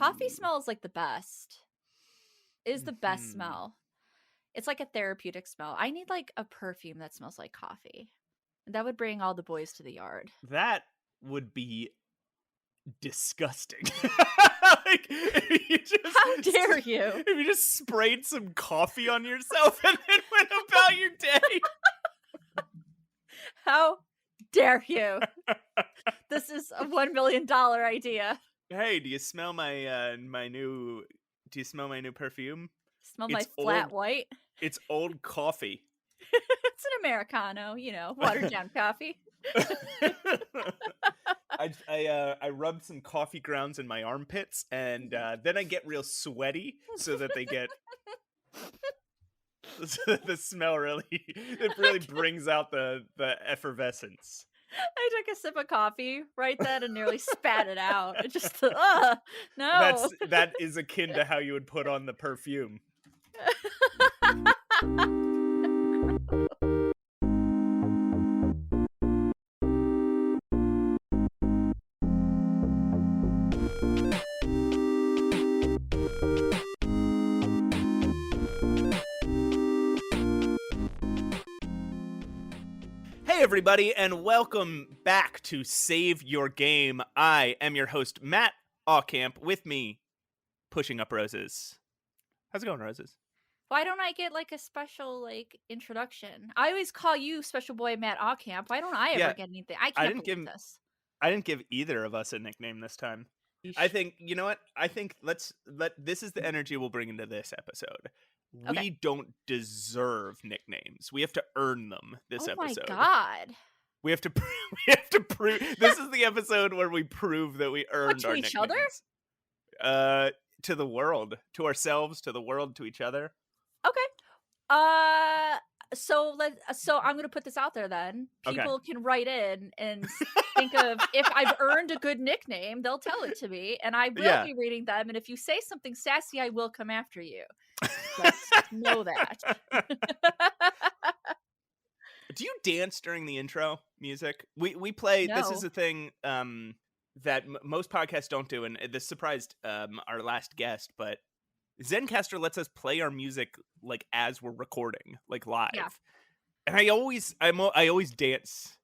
Coffee smells like the best. It is the best Hmm. smell. It's like a therapeutic smell. I need like a perfume that smells like coffee. That would bring all the boys to the yard. That would be disgusting. Like How dare you? if you just sprayed some coffee on yourself and then went about your day. How dare you? This is a $1 million idea. Hey, do you smell my new perfume? Smell my It's flat old white. it's old coffee. It's an Americano, watered down coffee. I rubbed some coffee grounds in my armpits, and then I get real sweaty, so that they get so the smell really brings out the effervescence. I took a sip of coffee right then and nearly spat it out. It just, no. That is akin to how you would put on the perfume. Hey everybody, and welcome back to Save Your Game. I am your host, Matt Aucamp. With me, pushing up Roses. How's it going, Roses? Why don't I get like a special introduction? I always call you Special Boy Matt Aucamp. Why don't I ever get anything? I can't believe this. I didn't give either of us a nickname this time. I think, you know what? I think this is the energy we'll bring into this episode. Okay. We don't deserve nicknames. We have to earn them this episode. Oh my god. We have to prove this is the episode where we prove that we earned our each nicknames. other? To the world, to ourselves, to the world, to each other. Okay. So I'm gonna put this out there then. Okay. People can write in and think of if I've earned a good nickname, they'll tell it to me, and I will be reading them. And if you say something sassy, I will come after you. Just know that. Do you dance during the intro music? We play. No. This is a thing that most podcasts don't do, and this surprised our last guest, but Zencastr lets us play our music like as we're recording, like live. Yeah. And I always dance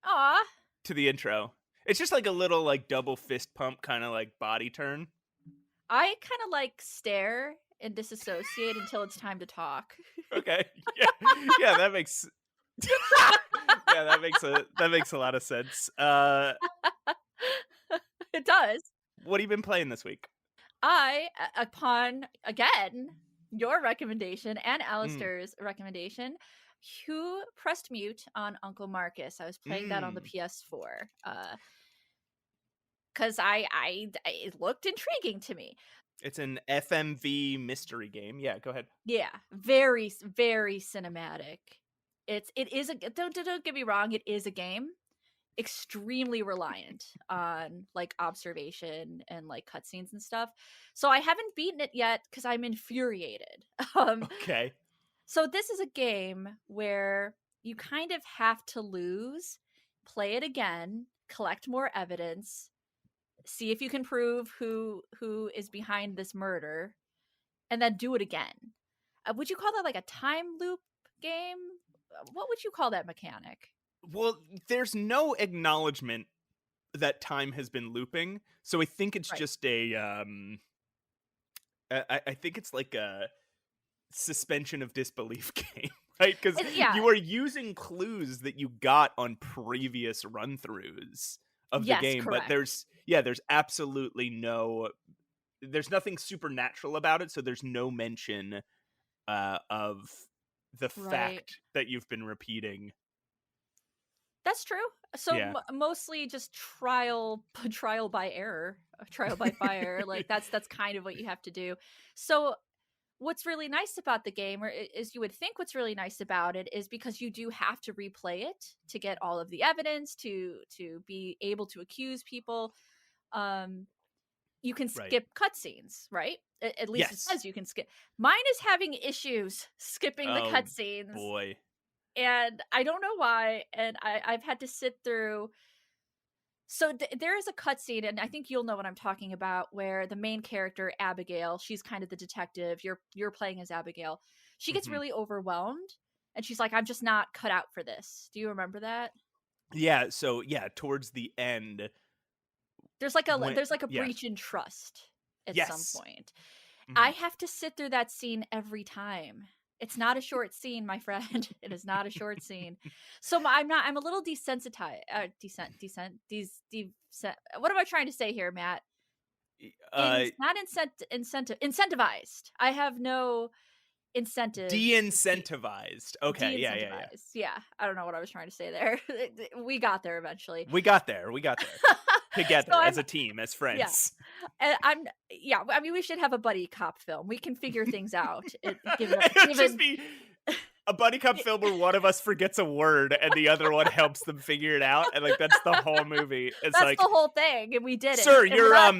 Aw. to the intro. It's just like a little like double fist pump kind of like body turn. I kind of like stare and disassociate until it's time to talk. Okay. Yeah, that makes that makes a lot of sense. It does. What have you been playing this week? I, upon, again, your recommendation and Alistair's recommendation, who pressed mute on Uncle Marcus. I was playing that on the PS4. Because it looked intriguing to me. It's an FMV mystery game. Yeah, go ahead. Yeah, very, very cinematic. It is a, don't get me wrong, it is a game. Extremely reliant on like observation and like cutscenes and stuff. So I haven't beaten it yet because I'm infuriated. Okay. So this is a game where you kind of have to lose, play it again, collect more evidence, see if you can prove who is behind this murder, and then do it again. Would you call that like a time loop game? What would you call that mechanic? Well, there's no acknowledgement that time has been looping, so I think it's just a I think it's like a suspension of disbelief game, right? Because you are using clues that you got on previous run-throughs of the game, correct. But there's absolutely there's nothing supernatural about it, so there's no mention of the fact that you've been repeating. That's true. So mostly just trial by error, trial by fire. Like that's kind of what you have to do. So what's really nice about the game, or is you would think what's really nice about it, is because you do have to replay it to get all of the evidence to be able to accuse people. You can skip cutscenes, right? At least it says you can skip. Mine is having issues skipping the cutscenes. Boy. And I don't know why, and I've had to sit through So there is a cutscene, and I think you'll know what I'm talking about, where the main character Abigail, she's kind of the detective. You're playing as Abigail. She gets Mhm. really overwhelmed, and she's like, "I'm just not cut out for this." Do you remember that? Yeah, so, yeah, towards the end, when There's like a yeah. breach in trust at some Yes. point. I Mhm. have to sit through that scene every time. It's not a short scene, my friend. It is not a short scene. So I'm a little desensitized. What am I trying to say here, Matt? Uh, Not incentivized. I have no incentive to see de-incentivized. Okay, yeah. de-incentivized. Yeah, I don't know what I was trying to say there. We got there eventually. We got there. So Together, I'm as a team, as yeah, friends. and I'm yeah. I mean, we should have a buddy cop film. We can figure things out. It would just be a buddy cop film where one of us forgets a word and the other one helps them figure it out, and, like, that's the whole movie. It's That's the like, whole thing, and we did it, "Sir, and we're not.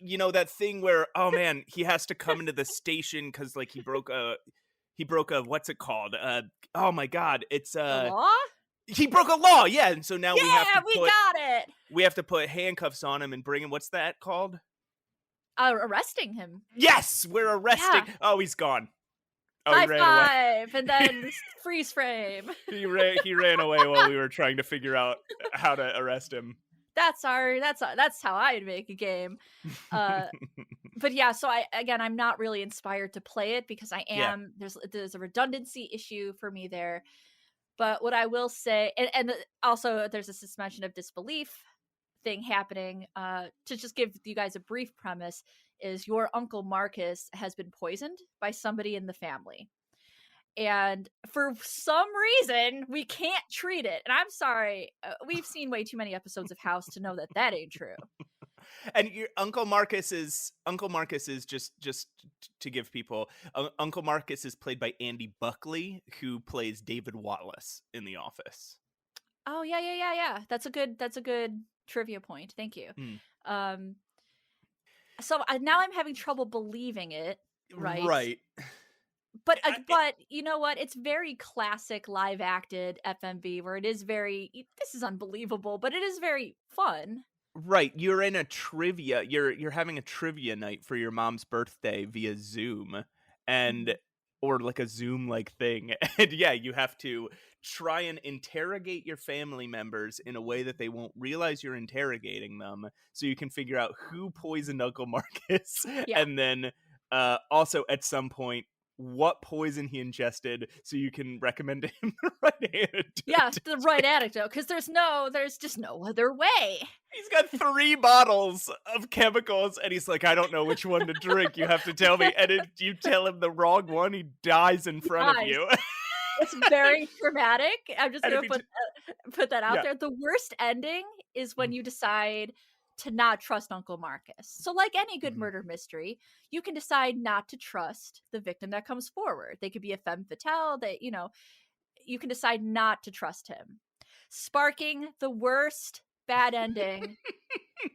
you know that thing where, oh, man, he has to come into the station because, like, he broke a what's it called? Oh my god, it's, The law? he broke a law, yeah, and so now Yeah, we got it. we have to put handcuffs on him and bring him what's that called? Arresting him. Yes, we're arresting Yeah. oh, he's gone. Oh, he High ran away. five, and then freeze frame. He ran away while we were trying to figure out how to arrest him. That's how I'd make a game. Uh, but yeah, so I'm not really inspired to play it because Yeah. there's a redundancy issue for me there. But what I will say, and also there's a suspension of disbelief thing happening. To just give you guys a brief premise, is your uncle Marcus has been poisoned by somebody in the family. And for some reason, we can't treat it. And I'm sorry, we've seen way too many episodes of House to know that that ain't true. And your Uncle Marcus is just to give people Uncle Marcus is played by Andy Buckley, who plays David Wallace in The Office. Oh yeah. That's a good trivia point. Thank you. Hmm. Um, so now I'm having trouble believing it, right? Right. But you know what? It's very classic live acted FMV where it is this is unbelievable, but it is very fun. Right, you're in a trivia you're having a trivia night for your mom's birthday via Zoom, and Mhm. or like a Zoom-like thing, and yeah, you have to try and interrogate your family members in a way that they won't realize you're interrogating them, so you can figure out who poisoned Uncle Marcus, Yeah. and then, also at some point, what poison he ingested so you can recommend to him the right antidote Yeah, to the right drink. anecdote because there's just no other way. He's got 3 bottles of chemicals, and he's like, "I don't know which one to drink, you have to tell me," and if you tell him the wrong one, he dies in He front of dies. you. It's very traumatic. I'm just And if gonna he j put that out yeah, there. The worst ending is when mhm, you decide to not trust Uncle Marcus. So, like any good mhm. murder mystery, you can decide not to trust the victim that comes forward. They could be a femme fatale. You can decide not to trust him, sparking the worst bad ending.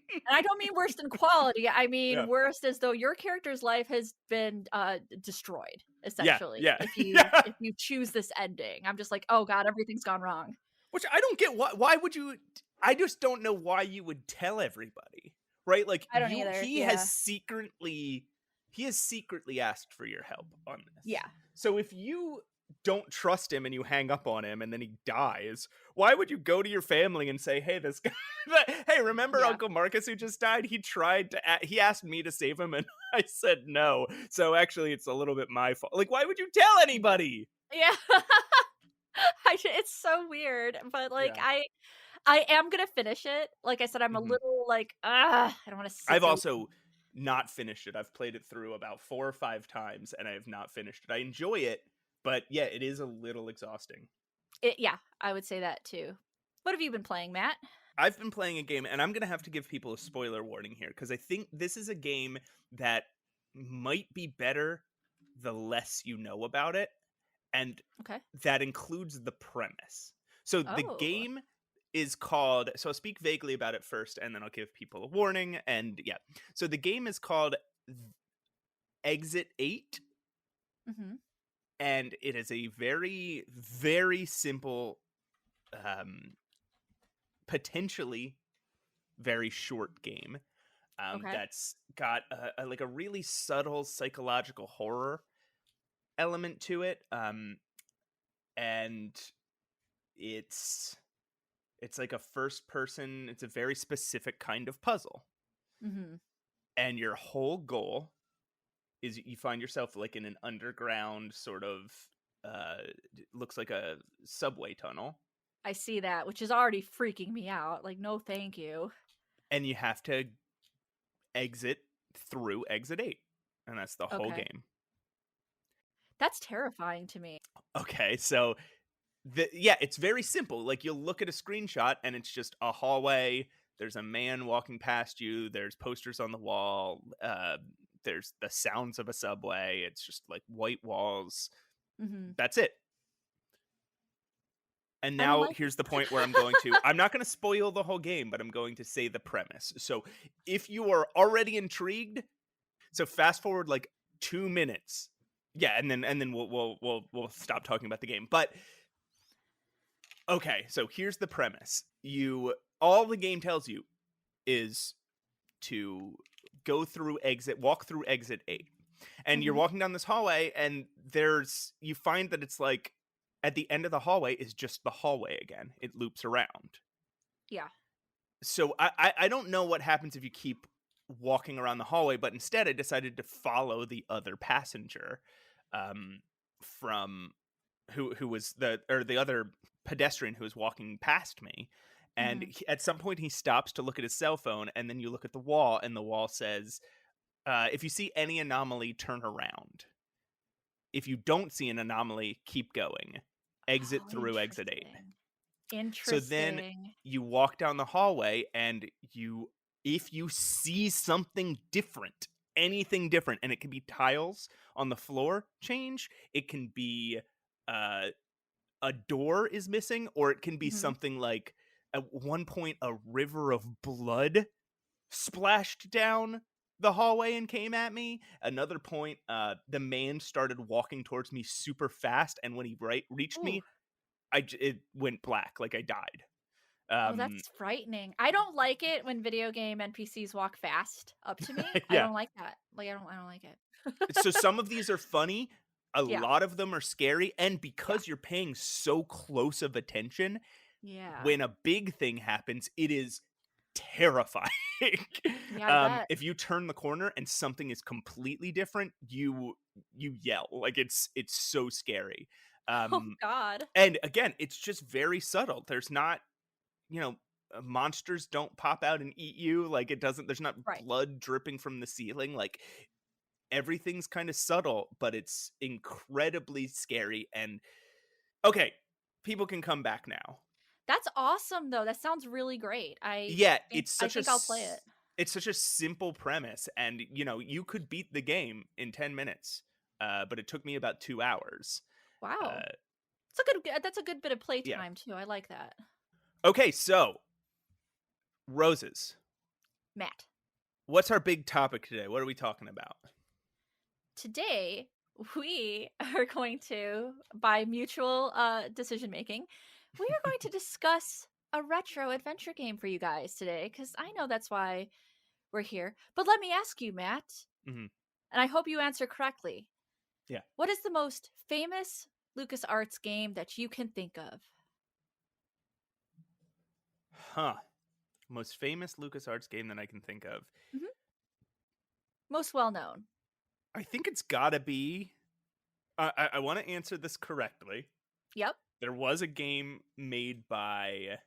And I don't mean worst in quality. I mean Yeah. worst as though your character's life has been destroyed. Yeah, Essentially, yeah, yeah. if you choose this ending, I'm just like, oh god, everything's gone wrong. Which I don't get why would you I just don't know why you would tell everybody, right? Like, I don't you either. Yeah, he has secretly asked for your help on this. yeah, So if you don't trust him and you hang up on him and then he dies, why would you go to your family and say, "Hey, this guy hey, remember yeah, Uncle Marcus who just died? He tried to he asked me to save him and I said no. So actually it's a little bit my fault." Like, why would you tell anybody? yeah. It's so weird, but Yeah. I am gonna finish it. Like I said, I'm a Mhm. little like, ah, I don't want to sit I've there. also not finished it. I've played it through about 4 or 5 times, and I have not finished it. I enjoy it, but yeah, it is a little exhausting. Yeah, I would say that too. What have you been playing, Matt? I've been playing a game, and I'm gonna have to give people a spoiler warning here, because I think this is a game that might be better the less you know about it, and Okay. that includes the premise. So the Oh, game is called so I'll speak vaguely about it first, and then I'll give people a warning, and yeah. So the game is called Exit 8, hmm, and it is a very, very simple um, potentially very short game Okay. that's got like a really subtle psychological horror element to it, and it's it's like a first person. It's a very specific kind of puzzle, Mhm. and your whole goal is you find yourself like in an underground sort of looks like a subway tunnel, I see that, which is already freaking me out. Like, no, thank you. and you have to exit through exit 8, and that's the whole Okay. game. That's terrifying to me. Okay, so yeah, it's very simple. Like you'll look at a screenshot and it's just a hallway. There's a man walking past you. There's posters on the wall. There's the sounds of a subway. It's just like white walls. Mhm. That's it. And I don't now like here's the it. point where I'm not going to spoil the whole game, but I'm going to say the premise. So if you are already intrigued, so fast forward like 2 minutes. Yeah, and then we'll stop talking about the game. But okay, so here's the premise. All the game tells you is to walk through exit 8. And you're Mhm. walking down this hallway and you find that it's like at the end of the hallway is just the hallway again. It loops around. Yeah. So I don't know what happens if you keep walking around the hallway, but instead I decided to follow the other passenger um from who was the other pedestrian who was walking past me, and Mhm. at some point he stops to look at his cell phone, and then you look at the wall and the wall says, if you see any anomaly, turn around. If you don't see an anomaly, keep going. Exit Oh, through exit 8. interesting. So then Interesting. you walk down the hallway, and if you see something different, anything different, and it can be tiles on the floor change, it can be uh a door is missing, or it can be Mhm. something like at one point a river of blood splashed down the hallway and came at me. Another point, the man started walking towards me super fast, and when he reached Ooh. me, it went black, like I died. Oh, Um, that's frightening. I don't like it when video game NPCs walk fast up to me. I yeah. don't like that. Like, I don't like it. So some of these are funny. A Yeah. lot of them are scary, and Yeah. because you're paying so close of attention, Yeah. when a big thing happens, it is terrifying. Yeah, I bet. If you turn the corner and something is completely different, you yell. Like it's so scary. Oh Um, god. and again, it's just very subtle. There's not, you know, monsters don't pop out and eat you. Like it doesn't. There's not Right. blood dripping from the ceiling. Like everything's kind of subtle, but it's incredibly scary. And okay, people can come back now. That's awesome though. That sounds really great. Yeah, I think I'll play it. it's such a simple premise, and you could beat the game in 10 minutes, but it took me about 2 hours. Wow. Uh, That's a good bit of yeah. playtime too. I like that. Okay, so roses. Matt, What's our big topic today? What are we talking about? today we are going to, by mutual decision making, we are going to discuss a retro adventure game for you guys today because I know that's why we're here. But let me ask you, Matt, Mhm. and I hope you answer correctly. Yeah. What is the most famous LucasArts game that you can think of? Huh. Most famous LucasArts game that I can think of. Mhm. Most well known. I think it's gotta be. I want to answer this correctly. Yep. There was a game made by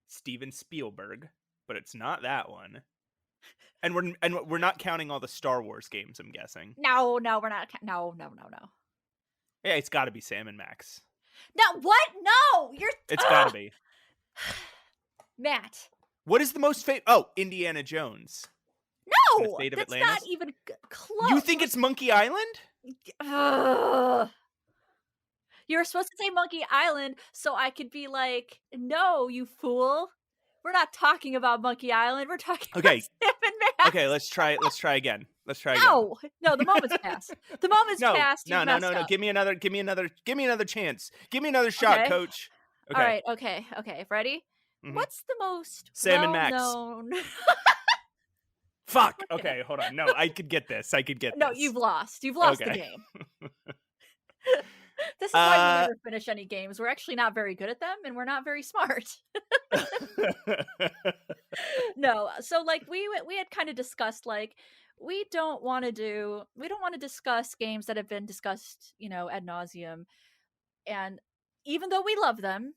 Steven Spielberg, but it's not that one. And we're not counting all the Star Wars games, I'm guessing. No, no, we're not. No, no, no, no. Yeah, it's got to be Sam and Max. No, what? No, you're. It's got to be. Matt. What is the most famous? Oh, Indiana Jones. And the No, Fate of that's not Atlantis. even You close. think it's Monkey Island? Ugh. You were supposed to say Monkey Island so I could be like, no, you fool. We're not talking about Monkey Island. We're talking about Okay. Sam and Max. Okay, let's try again. Let's try again. No, no, the moment's passed. The moment's No, passed. You've no. messed up. Give me another chance. Give me another shot, Okay. coach. All Okay. right. Okay. Okay. Ready? Mhm. What's the most Sam and Max. well-known Fuck! Okay. Okay, hold on. No, I could get this. I could get No, this. you've lost. You've lost the Okay. game. This is why we Uh never finish any games. We're actually not very good at them, and we're not very smart. No, so, like, we had kinda discussed, like, we don't wanna discuss games that have been discussed, ad nauseum, and even though we love them,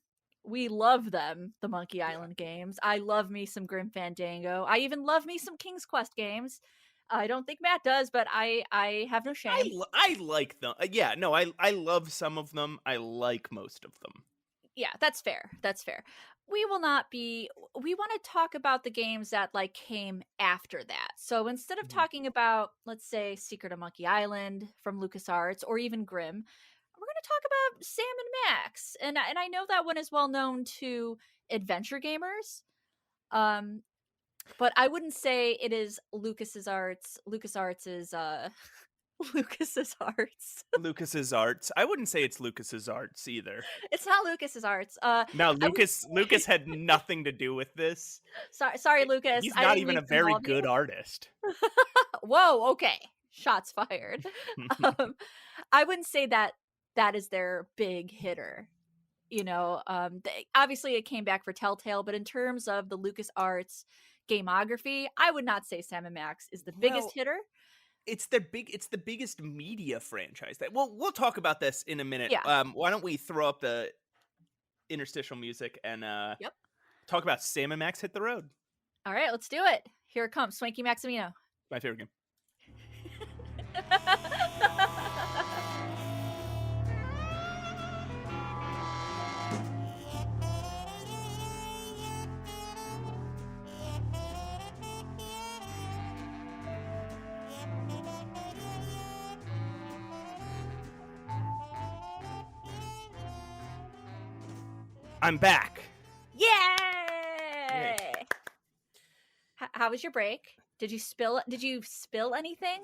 the Monkey Yeah. Island games. I love me some Grim Fandango. I even love me some King's Quest games. I don't think Matt does, but I have no shame. I like them. Yeah, no, I love some of them. I like most of them. Yeah, that's fair. That's fair. We will not be we want to talk about the games that like came after that. So instead of Mhm. talking about, let's say, Secret of Monkey Island from LucasArts or even Grimm, we're going to talk about Sam and Max. And I know that one is well known to adventure gamers. Um but I wouldn't say it is Lucas's arts. LucasArts is Lucas's arts. Lucas's arts. I wouldn't say it's Lucas's arts either. It's not Lucas's arts. No, I would Lucas had nothing to do with this. sorry, Lucas. He's I not didn't even mean a to very involve you. good artist. Whoa, okay. Shots fired. Um, I wouldn't say that that is their big hitter. Obviously it came back for Telltale, but in terms of the LucasArts gamography, I would not say Sam and Max is the biggest Well, hitter. it's the biggest media franchise that we'll talk about this in a minute. Yeah. Why don't we throw up the interstitial music and Yep. talk about Sam and Max Hit the Road. All right, let's do it. Here it comes, Swanky Maximino. My favorite game. I'm back. Yay. Yay! How was your break? Did you spill anything?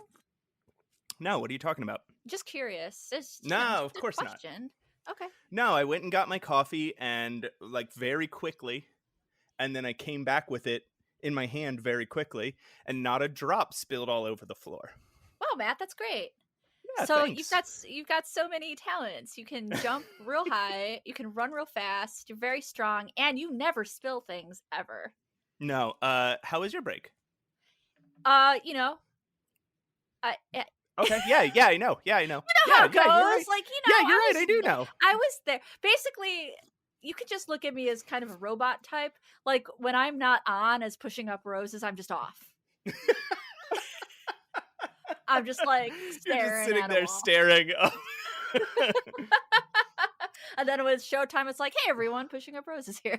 No, what are you talking about? Just curious. No, of Just a course not. question. Okay. No, I went and got my coffee and like very quickly, and then I came back with it in my hand very quickly, and not a drop spilled all over the floor. Wow, Matt, that's great. Yeah, So you've thanks. got you've got so many talents. You can jump real high, you can run real fast, you're very strong, and you never spill things ever. No, how was your break? You know, I Okay, yeah, I know. Yeah, I know. you know how Yeah, it yeah, you're goes. right. Like, Yeah, you're I right. was I do know. I was there. Basically, you could just look at me as kind of a robot type. Like when I'm not on as pushing up roses, I'm just off. I'm just like You're just staring sitting at a there wall. staring up. And then with showtime, it's like, hey everyone, pushing up roses here.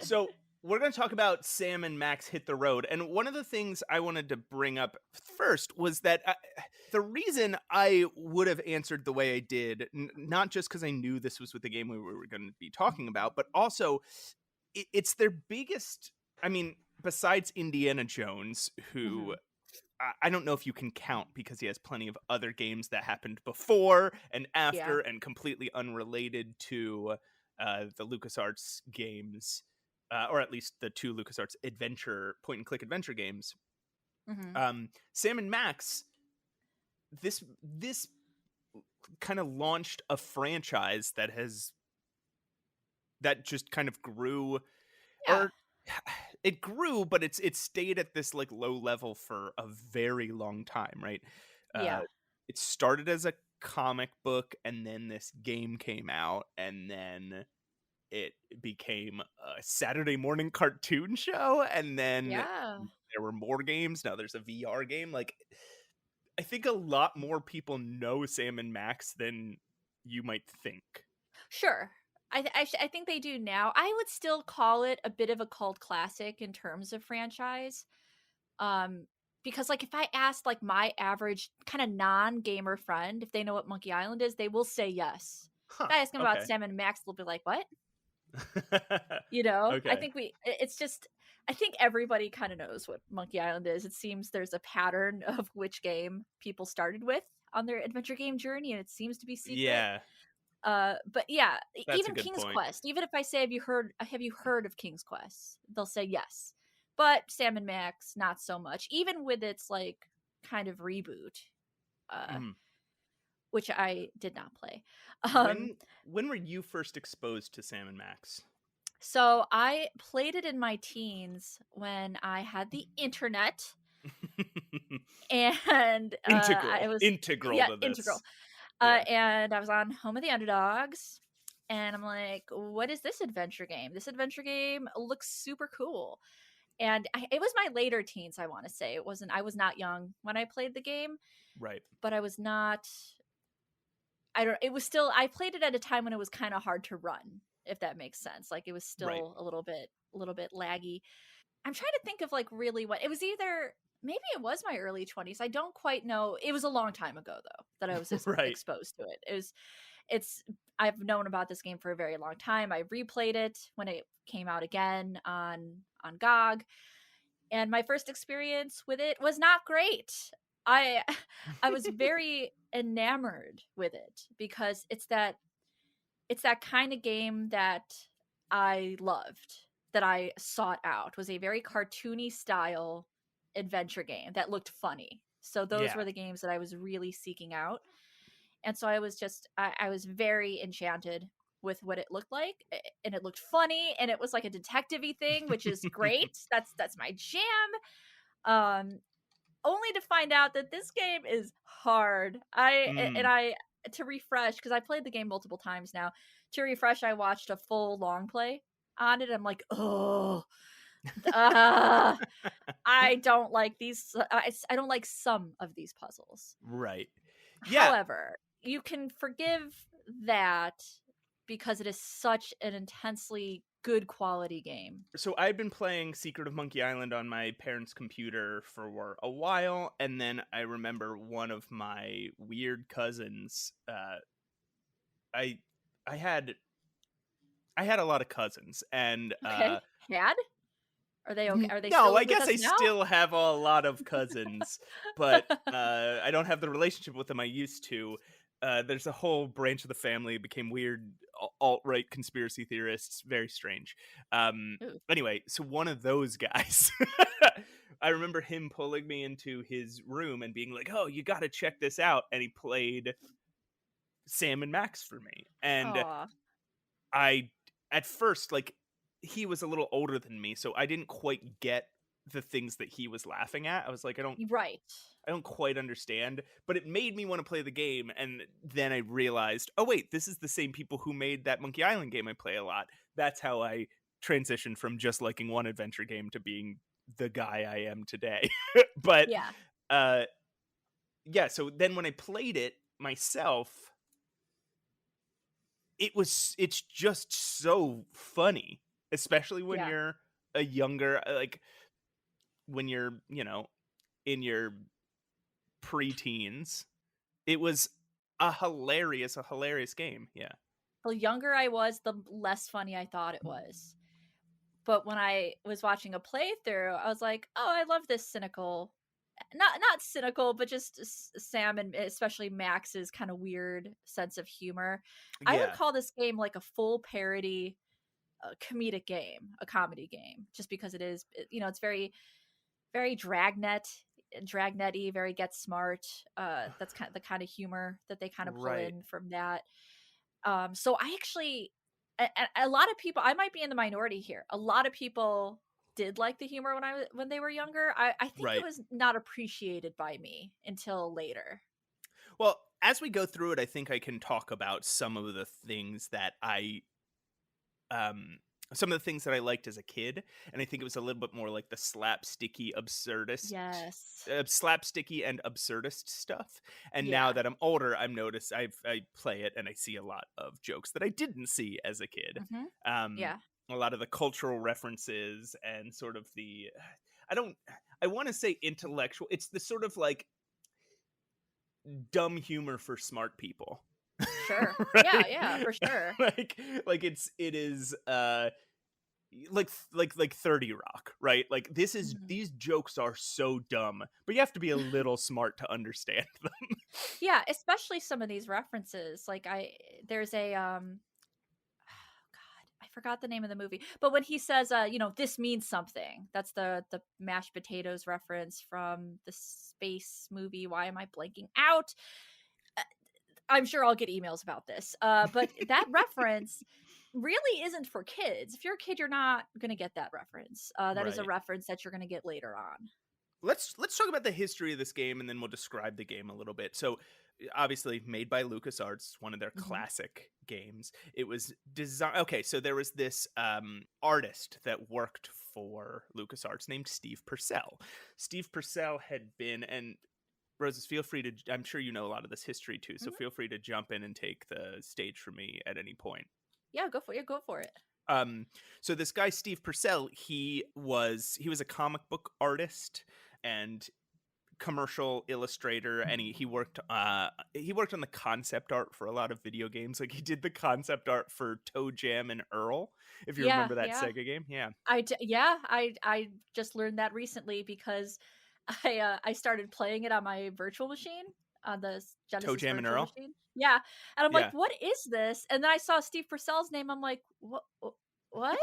So we're going to talk about Sam and Max Hit the Road. And one of the things I wanted to bring up first was that the reason I would have answered the way I did, not just because I knew this was with the game we were going to be talking about, but also it's their biggest. I mean, besides Indiana Jones, who Mhm. I don't know if you can count because he has plenty of other games that happened before and Yeah. after and completely unrelated to the LucasArts games, or at least the two LucasArts adventure point and click adventure games. Mhm. Sam and Max, this kind of launched a franchise that just kind of grew, Yeah. or it grew, but it stayed at this like low level for a very long time, right? Uh, Yeah. it started as a comic book, and then this game came out, and then it became a Saturday morning cartoon show, and then Yeah. there were more games. Now there's a VR game. Like, I think a lot more people know Sam and Max than you might think. Sure. I think they do now. I would still call it a bit of a cult classic in terms of franchise. Um, because like if I asked like my average kind of non-gamer friend if they know what Monkey Island is, they will say yes. Huh. If I ask them about Okay. Sam and Max, they'll be like, "What?" I Okay. think it's just I think everybody kind of knows what Monkey Island is. It seems there's a pattern of which game people started with on their adventure game journey, and it seems to be Secret. Yeah. But yeah, That's a even good King's point. Quest. Even if I say, have you heard of King's Quest? They'll say yes. But Sam and Max, not so much. Even with its like kind of reboot, uh, Mhm. which I did not play. Um, When were you first exposed to Sam& Max? so I played it in my teens when I had the internet, and I Integral, was integral yeah to integral. this. Yeah, And I was on Home of the Underdogs, and I'm like, what is this adventure game? This adventure game looks super cool. And it was my later teens, I want to say. It wasn't. I was not young when I played the game, right, but I was not. I don't. It was still. I played it at a time when it was kind of hard to run, if that makes sense. Like it was right. still a little bit laggy. I'm trying to think of like really what it was. Either maybe it was my early 20s. I don't quite know. It was a long time ago though that I was Right. exposed to it. It's I've known about this game for a very long time. I replayed it when it came out again on GOG, and my first experience with it was not great. I I was very enamored with it because it's that kind of game that I loved, that I sought out. Was a very cartoony style adventure game that looked funny. So those Yeah. were the games that I was really seeking out. And so I was just I was very enchanted with what it looked like, and it looked funny, and it was like a detective-y thing, which is great. That's my jam. Um Only to find out that this game is hard. Mm. I to refresh, because I played the game multiple times now. To refresh, I watched a full long play on it. I'm like, oh, uh, I don't like these. I don't like some of these puzzles. Right. Yeah. However, you can forgive that because it is such an intensely good quality game. So I'd been playing Secret of Monkey Island on my parents' computer for a while, and then I remember one of my weird cousins. I I had I had a lot of cousins, and Okay, had are they okay? Are they no, still I with guess I us now? still have a lot of cousins, but I don't have the relationship with them I used to. There's a whole branch of the family became weird alt right conspiracy theorists. Very strange. Ooh. Anyway, so one of those guys, I remember him pulling me into his room and being like, "Oh, you got to check this out," and he played Sam and Max for me, and Aw, I at first, like, he was a little older than me, so I didn't quite get the things that he was laughing at. I was like, right. I don't quite understand, but it made me want to play the game, and then I realized, oh wait, this is the same people who made that Monkey Island game I play a lot. That's how I transitioned from just liking one adventure game to being the guy I am today. But Yeah, uh yeah, so then when I played it myself, it's just so funny, especially when yeah. you're a younger like when you're, in your preteens. It was a hilarious game. Yeah. The younger I was, the less funny I thought it was. But when I was watching a playthrough, I was like, "Oh, I love this cynical, not cynical, but just Sam and especially Max's kind of weird sense of humor." I would Yeah. call this game like a full parody comedic game, a comedy game, just because it is, it's very dragnetty, very get smart. That's kind of the kind of humor that they kind of pull Right. in from that. So I actually, a lot of people, I might be in the minority here. A lot of people did like the humor when they were younger. I think it Right. was not appreciated by me until later. Well, as we go through it, I think I can talk about um some of the things that I liked as a kid, and I think it was a little bit more like the Yes. slapsticky and absurdist stuff. And now Yeah. that I'm older, I play it and I see a lot of jokes that I didn't see as a kid. Hmm. Um, Yeah. a lot of the cultural references and sort of the I don't I want to say intellectual. It's the sort of like dumb humor for smart people. Sure. Yeah. Right? Yeah. For sure. like it is like 30 Rock, right? Like Mhm. these jokes are so dumb, but you have to be a little smart to understand them. Yeah, especially some of these references. Like there's a oh God, I forgot the name of the movie. But when he says this means something. That's the mashed potatoes reference from the space movie. Why am I blanking out? Uh, I'm sure I'll get emails about this. But that reference really isn't for kids. If you're a kid, you're not going to get that reference. That is a Right. reference that you're going to get later on. Let's talk about the history of this game, and then we'll describe the game a little bit. So obviously made by LucasArts, one of their Hmm. classic games. It was designed, okay, so there was this artist that worked for LucasArts named Steve Purcell. Steve Purcell had been, and Roses, feel free to, I'm sure you know a lot of this history too, so Hmm. feel free to jump in and take the stage for me at any point. Yeah, go for it. Yeah, go for it. Um, so this guy Steve Purcell, he was a comic book artist and commercial illustrator, and he worked on the concept art for a lot of video games. Like he did the concept art for Jam and Earl, if you Yeah, remember that yeah. Sega game. Yeah. Yeah, I just learned that recently because I started playing it on my virtual machine, on the Genesis Jam and virtual Earl. machine. Yeah, and I'm like, Yeah. "What is this?" And then I saw Steve Purcell's name. I'm like, What?"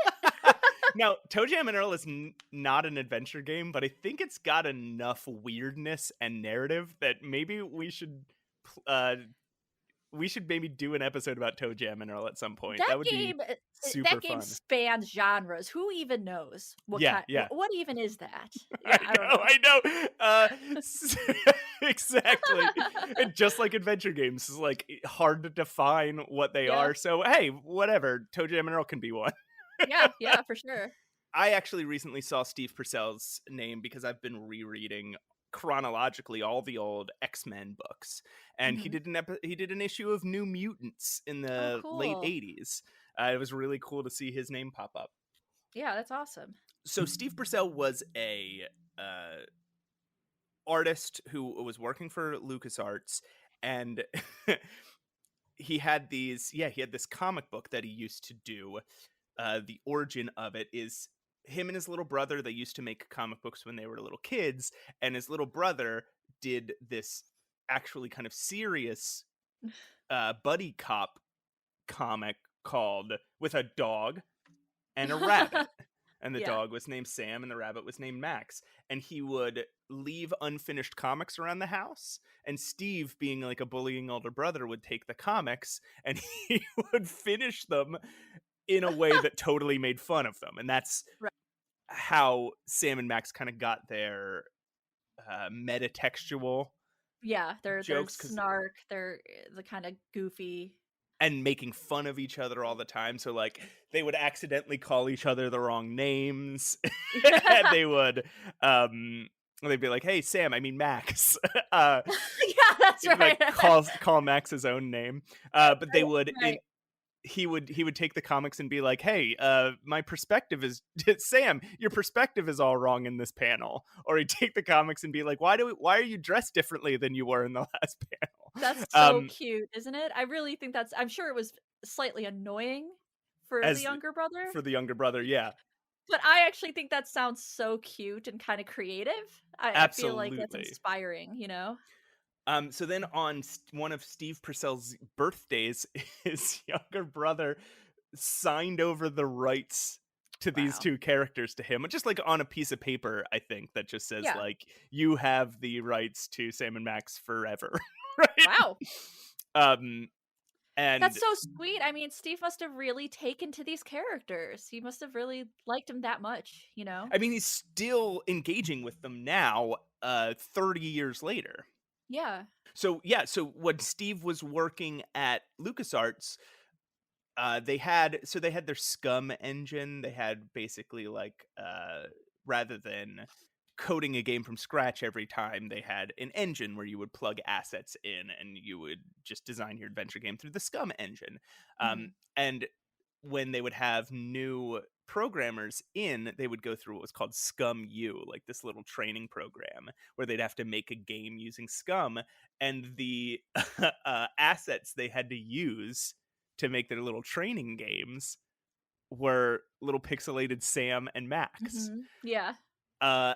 Now, Jam and Earl is not an adventure game, but I think it's got enough weirdness and narrative that maybe pl- uh we should maybe do an episode about Jam and Earl at some point. That That would be game, super that game fun. spans genres. Who even knows what Yeah, kind? yeah. What even is that? I Yeah, I don't know, know. I know. Exactly. And just like adventure games, it's like hard to define what they Yeah, are. So hey, whatever. Jam and Earl can be one. yeah, yeah, for sure. I actually recently saw Steve Purcell's name because I've been rereading chronologically all the old X-Men books, and he Hmm. did he did an issue of New Mutants in Oh, the late cool. 80s. It was really cool to see his name pop up. Yeah, that's awesome. So Steve Purcell was a uh, artist who was working for LucasArts, and he had this comic book that he used to do. The origin of it is him and his little brother. They used to make comic books when they were little kids, and his little brother did this actually kind of serious buddy cop comic called with a dog and a rabbit. And the Yeah. dog was named Sam and the rabbit was named Max. And he would leave unfinished comics around the house. And Steve, being like a bullying older brother, would take the comics and he would finish them in a way that totally made fun of them. And that's Right. how Sam and Max kind of got their metatextual Yeah, they're jokes, because snark, they're the kinda goofy. and making fun of each other all the time. So like they would accidentally call each other the wrong names. And they'd be like, "Hey Sam, I mean Max." Yeah, that's right. Like call Max his own name. But they Right, would in right. he would take the comics and be like, "Hey, my perspective is Sam, your perspective is all wrong in this panel." Or he'd take the comics and be like, why are you dressed differently than you were in the last panel?" That's so Um, cute, isn't it? I really think that's I'm sure it was slightly annoying for the as younger brother, for the younger brother, yeah, but I actually think that sounds so cute and kinda creative. I feel like that's absolutely. inspiring, you know? So then on one of Steve Purcell's birthdays, his younger brother signed over the rights to these Wow. two characters to him, just like on a piece of paper, I think, that just says Yeah. like, "You have the rights to Sam and Max forever." Right? Wow. Um, That's and so sweet. I mean, Steve must have really taken to these characters. He must have really liked them that much, you know? I mean, he's still engaging with them now, 30 years later. Yeah. So yeah, so when Steve was working at LucasArts, they had their Scum engine. They had basically like rather than coding a game from scratch every time, they had an engine where you would plug assets in and you would just design your adventure game through the Scum engine. Mhm. And when they would have new programmers in, they would go through what was called Scum U, like this little training program where they'd have to make a game using Scum, and the assets they had to use to make their little training games were little pixelated Sam and Max. Mhm. Yeah. Uh,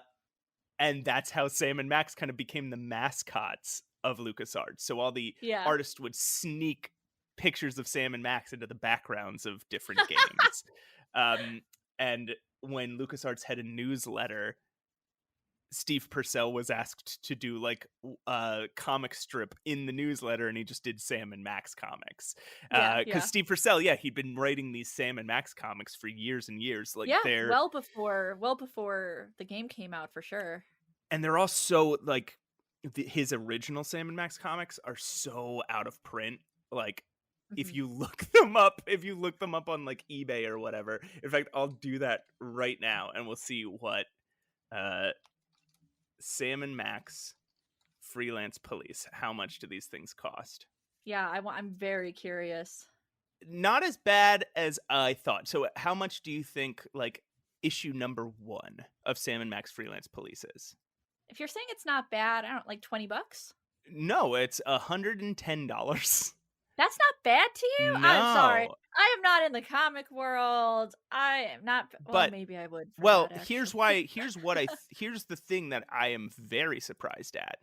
and that's how Sam and Max kind of became the mascots of LucasArts. So all the Yeah. artists would sneak pictures of Sam and Max into the backgrounds of different games. Um, and when LucasArts had a newsletter, Steve Purcell was asked to do like a comic strip in the newsletter, and he just did Sam and Max comics. Yeah, Because yeah. Steve Purcell, yeah, he'd been writing these Sam and Max comics for years and years. Like Yeah, well before the game came out for sure. they're all so like his original Sam and Max comics are so out of print. Like if Mhm. you if you look them up on like eBay or whatever. In fact, I'll do that right now, and we'll see what uh Sam and Max freelance police. How much do these things cost? Yeah, I'm very curious. Not as bad as I thought. So, how much do you think like issue number 1 of Sam and Max freelance police is? If you're saying it's not bad, I don't like $20? No, it's $110. That's not bad to you? I'm sorry. No, I am not in the comic world. I am not well, but maybe I would for well, that actually. here's the thing that I am very surprised at.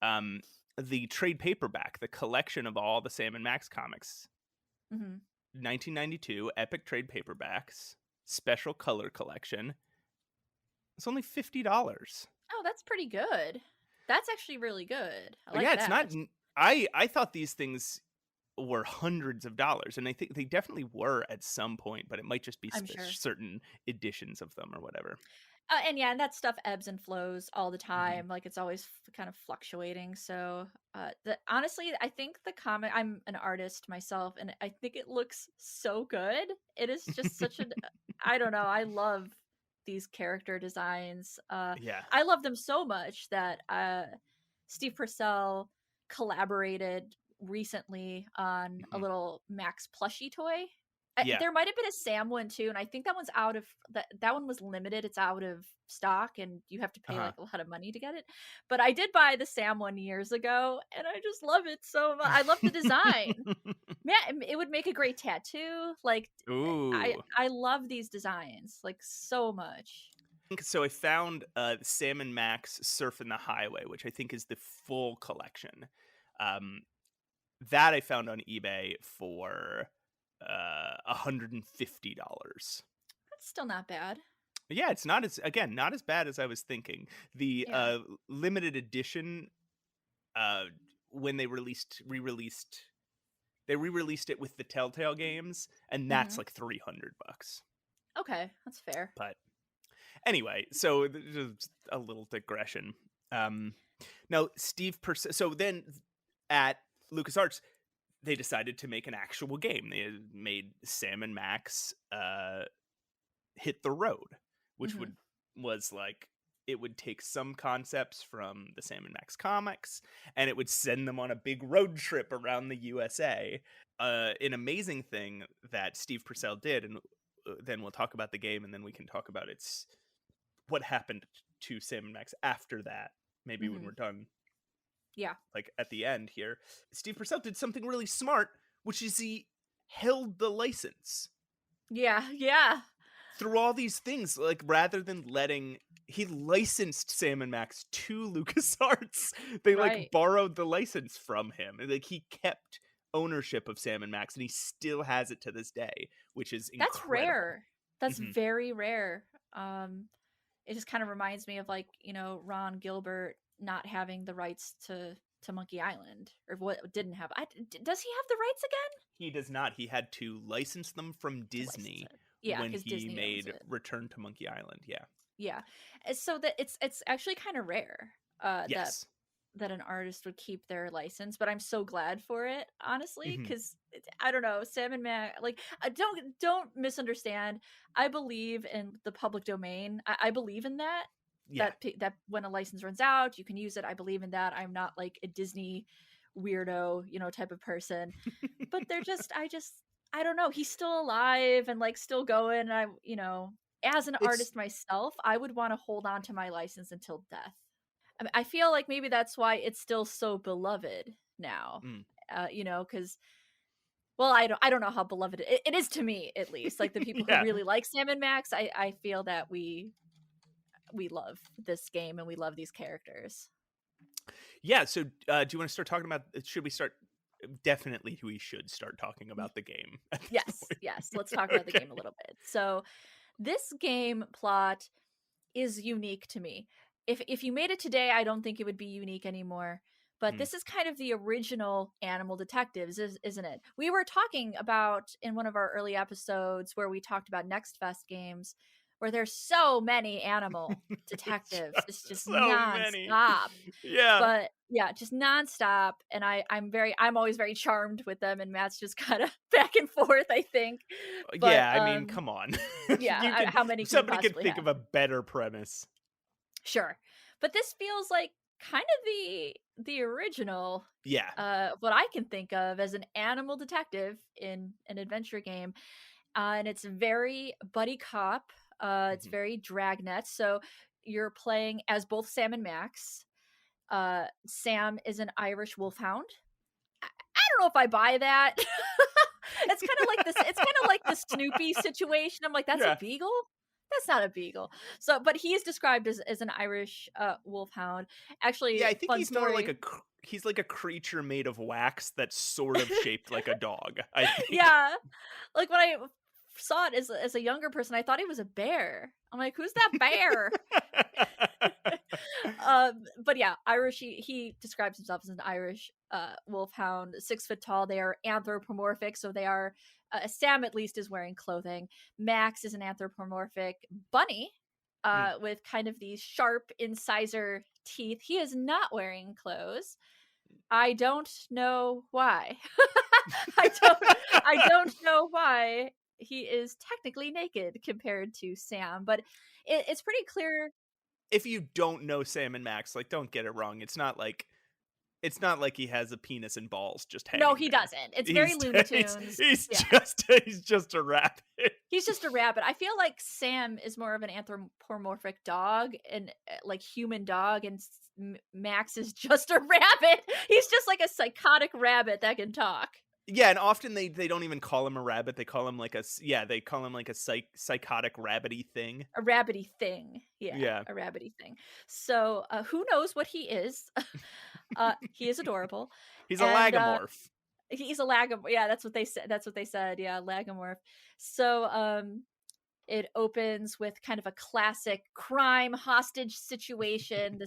Um, the trade paperback, the collection of all the Sam and Max comics, Mhm. 1992 Epic trade paperbacks, special color collection. It's only $50. Oh, that's pretty good. That's actually really good. I Yeah, like it's not. that. I thought these things were hundreds of dollars, and I think they definitely were at some point, but it might just be I'm sure. certain editions of them or whatever. And yeah, and that stuff ebbs and flows all the Hmm. time. Like it's always kind of fluctuating. So, honestly, I think the comic. I'm an artist myself, and I think it looks so good. It is just such an. I don't know. I love these character designs. Yeah. I love them so much that Steve Purcell collaborated recently on a Hmm. little Max plushie toy. Yeah. There might have been a Sam one too, and I think that one's out of that one was limited. It's out of stock, and you have to pay Uh like a lot of money to get it. But I did buy the Sam one years ago, and I just love it so much. I love the design. huh. Man, it would make a great tattoo. Like Ooh. I love these designs like so much. So I found Sam and Max Surfing the Highway, which I think is the full collection. Um, that I found on eBay for $150. That's still not bad. Yeah, it's not as bad as I was thinking. The Yeah. limited edition, uh, when they re-released it with the Telltale games, and that's Hmm. like $300. Okay, that's fair. But anyway, so just a little digression. Um, Now so then at LucasArts, they decided to make an actual game. They made Sam and Max Hit the Road, which Hmm. was like it would take some concepts from the Sam and Max comics, and it would send them on a big road trip around the USA. An amazing thing that Steve Purcell did, and then we'll talk about the game, and then we can talk about what happened to Sam and Max after that. Maybe when Hmm. we're done, Yeah. like at the end here, Steve Purcell did something really smart, which is he held the license Yeah. Yeah. through all these things. Like rather than he licensed Sam and Max to LucasArts. They like Right. borrowed the license from him. And, like he kept ownership of Sam and Max, and he still has it to this day, which is That's incredible. rare. That's Hmm. very rare. It just kind of reminds me of like, Ron Gilbert not having the rights to Monkey Island or what didn't have. Does he have the rights again He does not. He had to license them from to license Disney it? Yeah, when cuz he Disney owns made it. Return to Monkey Island. Yeah. Yeah. So that it's actually kind of rare that Yes. an artist would keep their license, but I'm so glad for it, honestly, Hmm. cuz I don't know, Sam and Max, like don't misunderstand. I believe in the public domain. I believe in that Yeah. that when a license runs out, you can use it. I believe in that. I'm not like a Disney weirdo, type of person. But I don't know. He's still alive and like still going. And as an It's artist myself, I would want to hold on to my license until death. I feel like maybe that's why it's still so beloved now. mm. Because well, I don't know how beloved it is to me, at least. Like the people who Yeah. really like Sam and Max, I feel that we love this game and we love these characters. Yeah, so, do you wanna start talking about should we start definitely we should start talking Y about the game at this yes, point. yes, let's talk about the Okay. game a little bit. So, this game plot is unique to me. If you made it today, I don't think it would be unique anymore. But Mm. this is kind of the original Animal Detectives, isn't it? We were talking about in one of our early episodes where we talked about Next Fest games, where there's so many animal There's detectives. It's just just so many. nonstop. Yeah. But yeah, just nonstop. And I'm always very charmed with them, and Matt's just kind of back and forth, I think. But Yeah, I mean, come on. yeah, You could how many can you somebody could possibly think have? of a better premise. Sure. But this feels like kind of the original, Yeah. what I can think of as an animal detective in an adventure game. And it's very buddy cop. It's Mhm. very dragnet. So you're playing as both Sam and Max. Sam is an Irish wolfhound. I don't know if I buy that. It's kind of like this. It's kind of like the Snoopy situation. I'm like, that's a Yeah. beagle. That's not a beagle. So, but he is described as an Irish wolfhound. Yeah, Actually, I think fun he's more like story. he's like a creature made of wax that's sort of shaped like a dog, I think. Yeah, like when I saw it as a younger person, I thought he was a bear. I'm like, who's that bear? But yeah, Irish. He describes himself as an Irish wolfhound, 6 foot tall. They are anthropomorphic, so they are. Sam at least is wearing clothing. Max is an anthropomorphic bunny, Mm. with kind of these sharp incisor teeth. He is not wearing clothes. I don't know why. I don't. I don't know why he is technically naked compared to Sam, but it's pretty clear. If you don't know Sam and Max, like, don't get it wrong, it's not like he has a penis and balls just No, hanging he there. doesn't. It's very Looney Tunes. Yeah. He's just a rabbit. He's just a rabbit. I feel like Sam is more of an anthropomorphic dog and like human dog, and Max is just a rabbit. He's just like a psychotic rabbit that can talk. Yeah, and often they don't even call him a rabbit, they call him like they call him like a psychotic rabbity thing. A rabbity thing. Yeah, Yeah. a rabbity thing. So, who knows what he is? He is adorable, He's a and lagomorph. he's a lagom. Yeah, that's what they said. That's what they said. Yeah, lagomorph. So, it opens with kind of a classic crime hostage situation.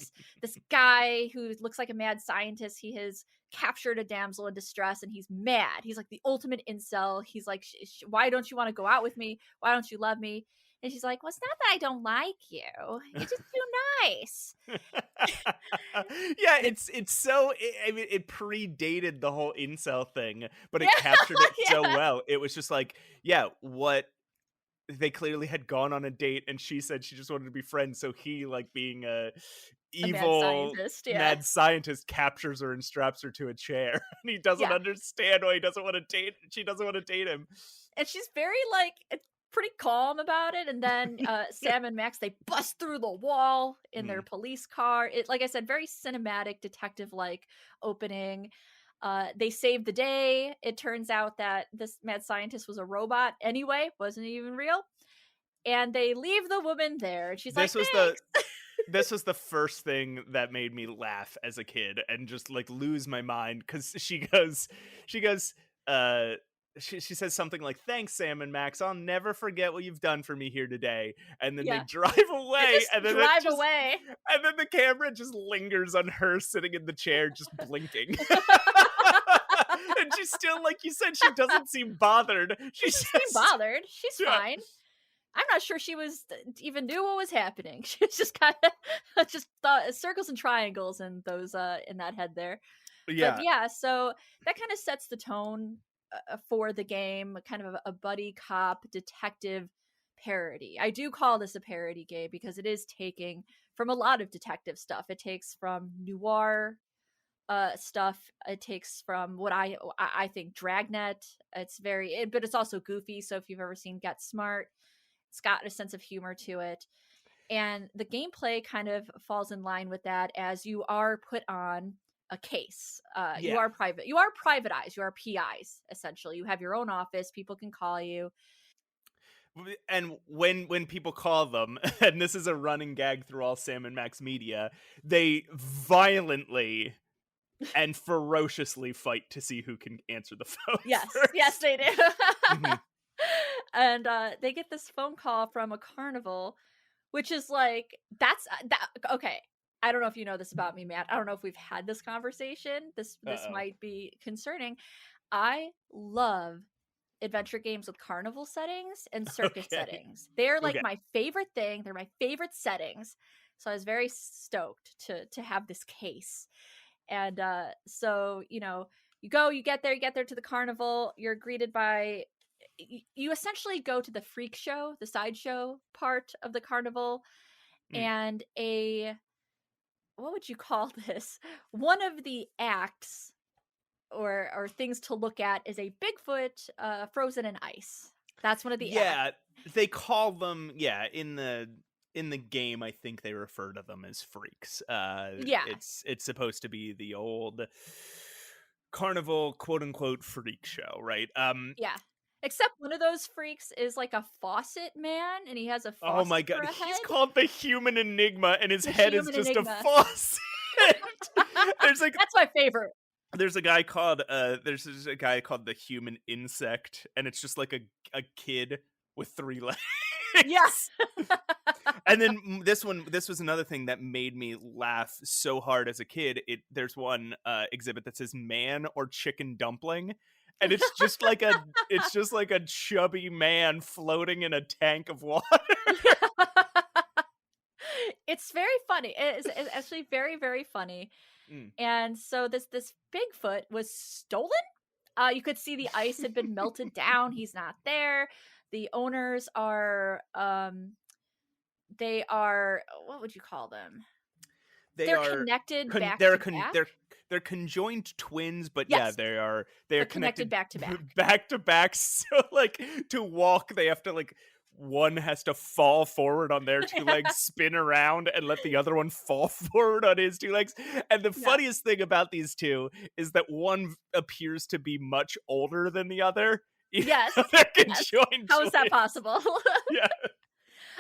This guy who looks like a mad scientist, he has captured a damsel in distress and he's mad. He's like the ultimate incel. He's like, why don't you want to go out with me? Why don't you love me? And she's like, well, it's not that I don't like you. You're just too nice. Yeah, It, it's so I mean, it predated the whole incel thing, but it yeah, captured it so yeah, well. It was just like, yeah, what they clearly had gone on a date and she said she just wanted to be friends, so he, like, being a a mad evil scientist. Yeah, mad scientist, captures her and straps her to a chair, and he doesn't yeah. understand why he doesn't wanna date she doesn't wanna date him. And she's very like pretty calm about it. And then Sam and Max, they bust through the wall in their Mhm. police car. It, like I said, very cinematic detective like opening. They save the day. It turns out that this mad scientist was a robot anyway, wasn't even real. And they leave the woman there, and she's like, This was the thanks. this was the first thing that made me laugh as a kid and just, like, lose my mind because she goes, uh, she says something like, "Thanks, Sam and Max. I'll never forget what you've done for me here today." And then they Yeah, drive they away, just drive away. and then the camera just lingers on her sitting in the chair, just blinking. And she's still, like you said, she doesn't seem bothered. She She's doesn't seem just bothered. She's yeah. fine. I'm not sure she was even knew what was happening. She was just kind of just thought circles and triangles in those in that head there. But Yeah. yeah, so that kind of sets the tone for the game, kind of a buddy cop detective parody. I do call this a parody game because it is taking from a lot of detective stuff. It takes from noir stuff. It takes from what I think Dragnet. It's but it's also goofy. So if you've ever seen Get Smart, it's got a sense of humor to it. And the gameplay kind of falls in line with that as you are put on a case. You Yeah. are private. You are privatized. You are PIs essentially. You have your own office. People can call you. And when people call them, and this is a running gag through all Sam and Max media, they violently and ferociously fight to see who can answer the phone Yes, yes, first. they do. Mhm. And, they get this phone call from a carnival, which is like that okay, I don't know if you know this about me, Matt. I don't know if we've had this conversation. This Uh-oh. might be concerning. I love adventure games with carnival settings and circus Okay. settings. They're like Okay. my favorite thing. They're my favorite settings. So I was very stoked to have this case. And so, you get there to the carnival, you're greeted by you essentially go to the freak show, the sideshow part of the carnival, Mm. and what would you call this? One of the acts or things to look at is a Bigfoot frozen in ice. That's one of the acts. Yeah, they call them, yeah, in the game, I think they refer to them as freaks. Yeah, It's supposed to be the old carnival quote unquote freak show, right? yeah. Except one of those freaks is like a faucet man, and he has a Oh my faucet for god, a he's head. called the human enigma and his The head is human just a enigma. faucet. There's like That's my favorite. there's just a guy called the human insect, and it's just like a kid with 3 Yeah. legs. And then this was another thing that made me laugh so hard as a kid. There's one exhibit that says man or chicken dumpling, and it's just like a chubby man floating in a tank of water. It's very funny. It's actually very, very funny. Mm. And so this Bigfoot was stolen. You could see the ice had been melted down. He's not there. The owners are they are what would you call them? They They're are connected con- back they're to con- back. they're they're conjoined twins, but yeah, Yes, they are but connected connected back to back. back to back. So like to walk, they have to like one has to fall forward on their 2 legs, spin around, and let the other one fall forward on his 2 legs. And the Yeah. funniest thing about these two is that one appears to be much older than the other, even Yes. though they're Yes. conjoined How is that twins. possible? Yeah.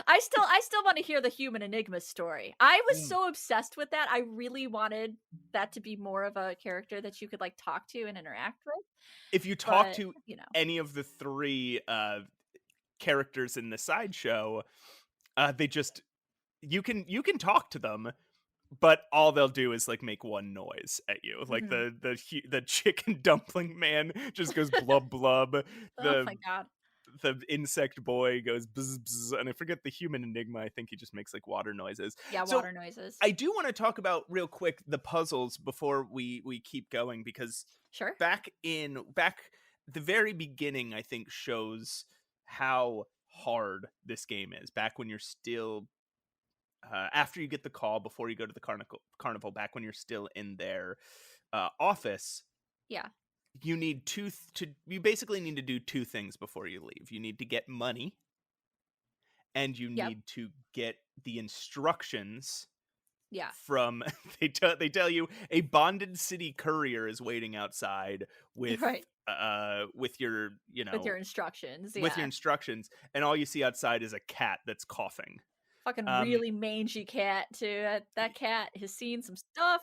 I still want to hear the human enigma story. I was Mm. so obsessed with that. I really wanted that to be more of a character that you could like talk to and interact with. If you talk But, to any of the 3 characters in the sideshow, they just you can talk to them, but all they'll do is like make one noise at you. Like mhm. the chicken dumpling man just goes blub blub. Oh The my god. the insect boy goes bzz bzz, and I forget the human enigma. I think he just makes like water noises. Yeah, So water noises. I do want to talk about real quick the puzzles before we keep going, because Sure. back the very beginning I think shows how hard this game is. Back when you're still after you get the call, before you go to the carnival, back when you're still in their office, Yeah. you basically need to do 2 things before you leave. You need to get money, and you Yep. need to get the instructions Yeah. from they tell you a bonded city courier is waiting outside Right. with your, With your instructions. with your Yeah. instructions, and all you see outside is a cat that's coughing. Fucking Um really mangy cat too. That cat has seen some stuff.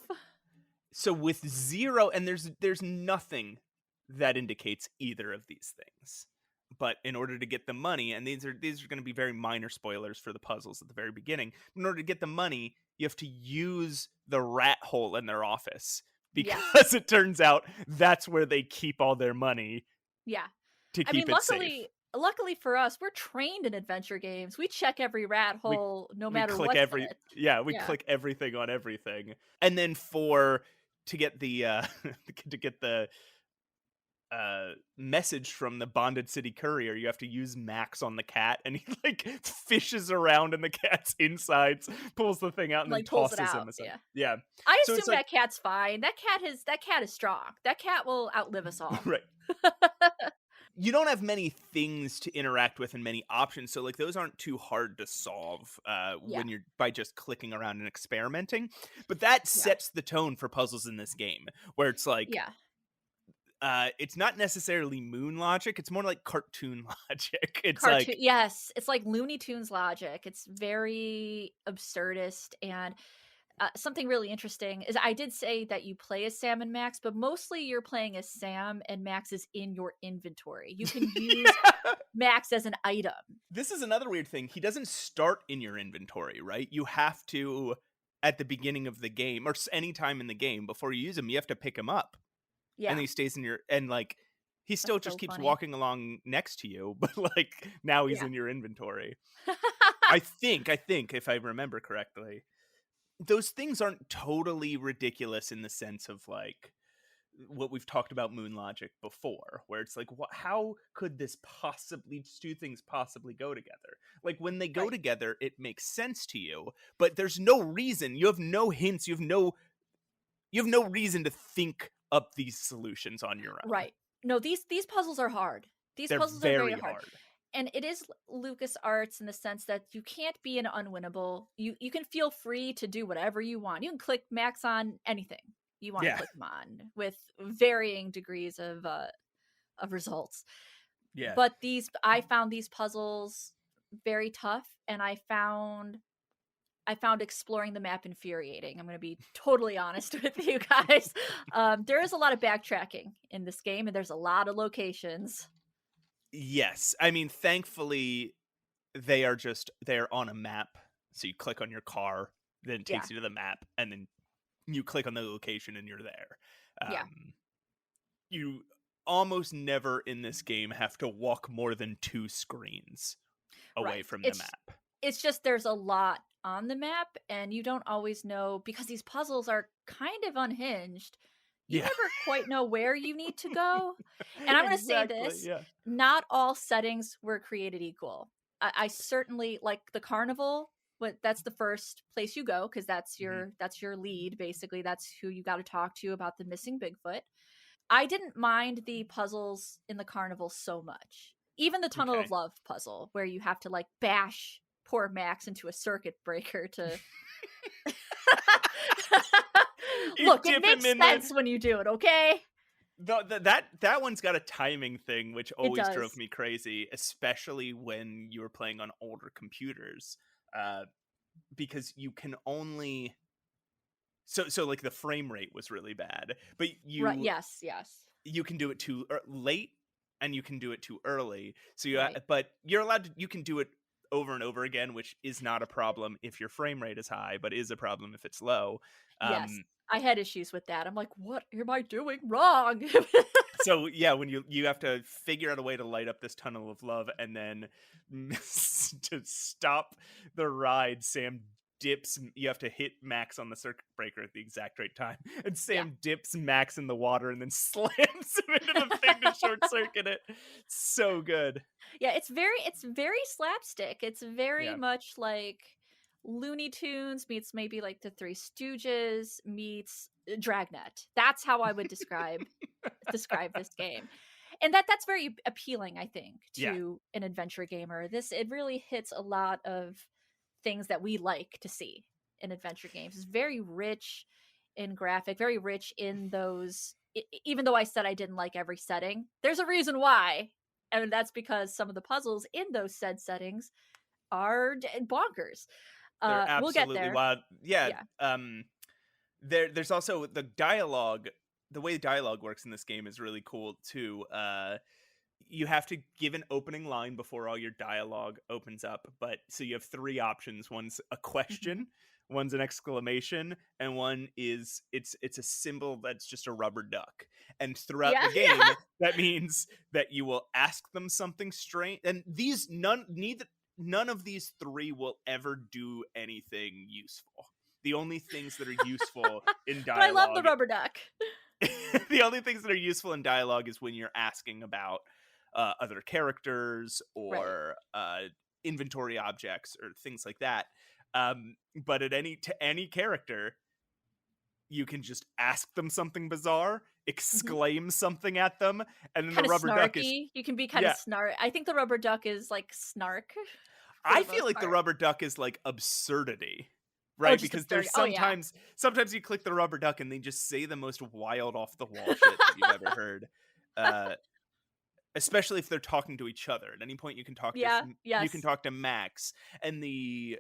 so with 0, and there's nothing that indicates either of these things. But in order to get the money, and these are going to be very minor spoilers for the puzzles at the very beginning, in order to get the money, you have to use the rat hole in their office, Yes. because it turns out that's where they keep all their money Yeah. to I mean, keep it safe. luckily for us, we're trained in adventure games. We check every rat We hole no we matter click what's in every it. yeah, we Yeah. click everything on everything. And then for to get the to get the message from the bonded city courier, you have to use Max on the cat, and he like fishes around in the cat's insides, pulls the thing out, and then Like pulls it tosses out. him aside. Yeah. Yeah. I So assume it's like that cat's fine. That cat is strong. That cat will outlive us all. right. You don't have many things to interact with and many options, so like those aren't too hard to solve Yeah. when you're by just clicking around and experimenting. But that Yeah. sets the tone for puzzles in this game, where it's like Yeah. It's not necessarily moon logic, it's more like cartoon logic. It's Cartoon, like yes, it's like Looney Tunes logic. It's very absurdist, and something really interesting is I did say that you play as Sam and Max, but mostly you're playing as Sam and Max is in your inventory. You can use Yeah! Max as an item. This is another weird thing. He doesn't start in your inventory, right? You have to, at the beginning of the game, or any time in the game before you use him, you have to pick him up, and Yeah, he stays in your and like he still that's just so keeps funny. walking along next to you, but like now he's Yeah. in your inventory. I think if I remember correctly, those things aren't totally ridiculous in the sense of like what we've talked about moon logic before, where it's like, what? How could this possibly two things possibly go together? Like when they go Right. together, it makes sense to you, but there's no reason. You have no hints. You have no reason to think up these solutions on your own. Right. No, these puzzles are hard. These They're puzzles are very very hard. hard. And it is LucasArts in the sense that you can't be an unwinnable. You can feel free to do whatever you want. You can click Max on anything you want to Yeah, click them on with varying degrees of results. yeah. But I found these puzzles very tough, and I found exploring the map infuriating. I'm going to be totally honest with you guys. There is a lot of backtracking in this game, and there's a lot of locations. Yes, I mean, thankfully they're on a map, so you click on your car, then it Yeah, takes you to the map, and then you click on the location and you're there. yeah, You almost never in this game have to walk more than 2 screens away right. from the map. It's just there's a lot on the map, and you don't always know because these puzzles are kind of unhinged. You Yeah. never quite know where you need to go. And I'm going to say Exactly, this, yeah. not all settings were created equal. I certainly like the carnival. That's the first place you go because Mhm. that's your lead basically. That's who you got to talk to about the missing Bigfoot. I didn't mind the puzzles in the carnival so much. Even the Tunnel of Okay. Love puzzle, where you have to like bash poor Max into a circuit breaker to. You Look, it dip him makes in the sense when you do it, okay? that one's got a timing thing which It always drove does. me crazy, especially when you were playing on older computers, uh, because you can only like the frame rate was really bad, but Right. Yes. Yes. you can do it too late and you can do it too early. So Right. but you're allowed to you can do it over and over again, which is not a problem if your frame rate is high, but is a problem if it's low. Yes. Um, I had issues with that. I'm like, what am I doing wrong? so yeah, when you have to figure out a way to light up this tunnel of love, and then to stop the ride, Sam dips. You have to hit Max on the circuit breaker at the exact right time, and Yeah. Sam dips Max in the water and then slams him into the thing to short circuit it. So good. Yeah, it's very slapstick. It's very Yeah, much like Looney Tunes meets maybe like the Three Stooges meets Dragnet. That's how I would describe this game. And that's very appealing, I think, yeah. to an adventure gamer. It really hits a lot of things that we like to see in adventure games. It's very rich in graphic, very rich in those even though I said I didn't like every setting, there's a reason why. And that's because some of the puzzles in those said settings are bonkers. They're We'll get absolutely there. wild. Yeah. Yeah. There's also the dialogue. The way dialogue works in this game is really cool too. You have to give an opening line before all your dialogue opens up, but so you have 3 options. One's a Mhm. question, one's an exclamation, and one is it's a symbol that's just a rubber duck. And throughout Yeah, the yeah. game, that means that you will ask them something strange, and these none of these 3 will ever do anything useful. The only things that are useful in But I love the dialogue rubber duck. the only things that are useful in dialogue is when you're asking about other characters Right. or inventory objects or things like that. But to any character, you can just ask them something bizarre, Mhm. exclaim something at them, and then the Kind of rubber duck is snarky. You can be kind of yeah. snark. I think the rubber duck is like snark for I the feel most like the part. rubber duck is like absurdity. Oh, Right? just Because absurd. there's Oh yeah. sometimes you click the rubber duck and they just say the most wild off the wall shit that you've ever heard. uh, especially if they're talking to each other. At any point, Yeah, you can yes. talk to Max, and the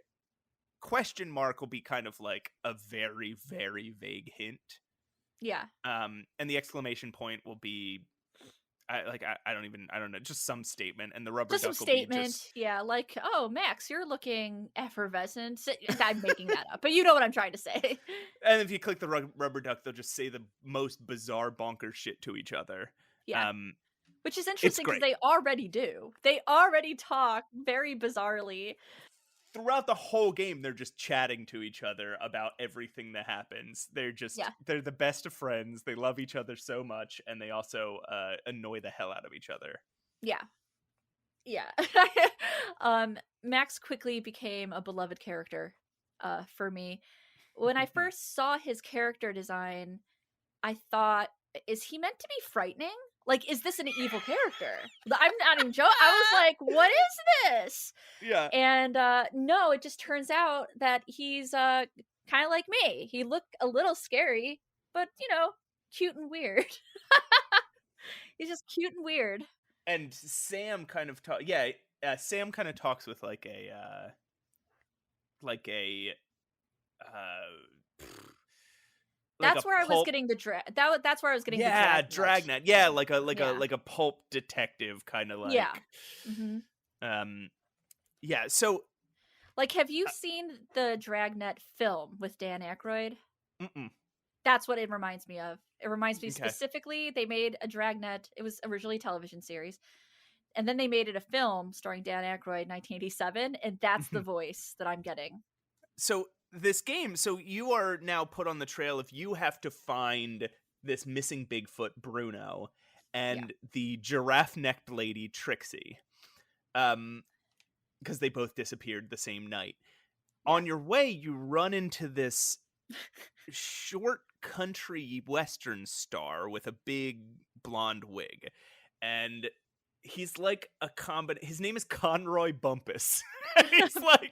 question mark will be kind of like a very, very vague hint. Yeah. And the exclamation point will be I don't know, just some statement, and the rubber Just some duck will be statement, just. yeah, like, "Oh, Max, you're looking effervescent." I'm making that up, but you know what I'm trying to say. And if you click the rubber duck, they'll just say the most bizarre bonkers shit to each other. Yeah, Um, which is it's interesting because great. they already do. They already talk very bizarrely. Throughout the whole game, they're just chatting to each other about everything that happens. Yeah, They're the best of friends. They love each other so much, and they also annoy the hell out of each other. yeah, yeah. Max quickly became a beloved character, for me. When I first saw his character design, I thought, "Is he meant to be frightening? Like, is this an evil character?" I'm not even joking. I was like, "What is this?" Yeah, And, no, it just turns out that he's, kinda like me. He looked a little scary, but, cute and weird. He's just cute and weird. and Sam kind of talk. Yeah, Sam kind of talks with like a uh, like a That's where I was pulp. getting the that's where I was getting the Yeah, dragnet Dragnet. Yeah, from. Yeah. like a pulp detective kind of Yeah. like. Mhm. Um, yeah. So, Like, have you seen the Dragnet film with Dan Aykroyd? mm-mm, That's what it reminds me of. It reminds me okay. specifically, they made a Dragnet. It was originally a television series, and then they made it a film starring Dan Aykroyd, 1987, and that's the voice that I'm getting. So this game, so you are now put on the trail if you have to find this missing Bigfoot Bruno Yeah, and the giraffe-necked lady Trixie. Um, because they both disappeared the same night. yeah, On your way, you run into this short country western star with a big blonde wig. And he's like a his name is Conroy Bumpus.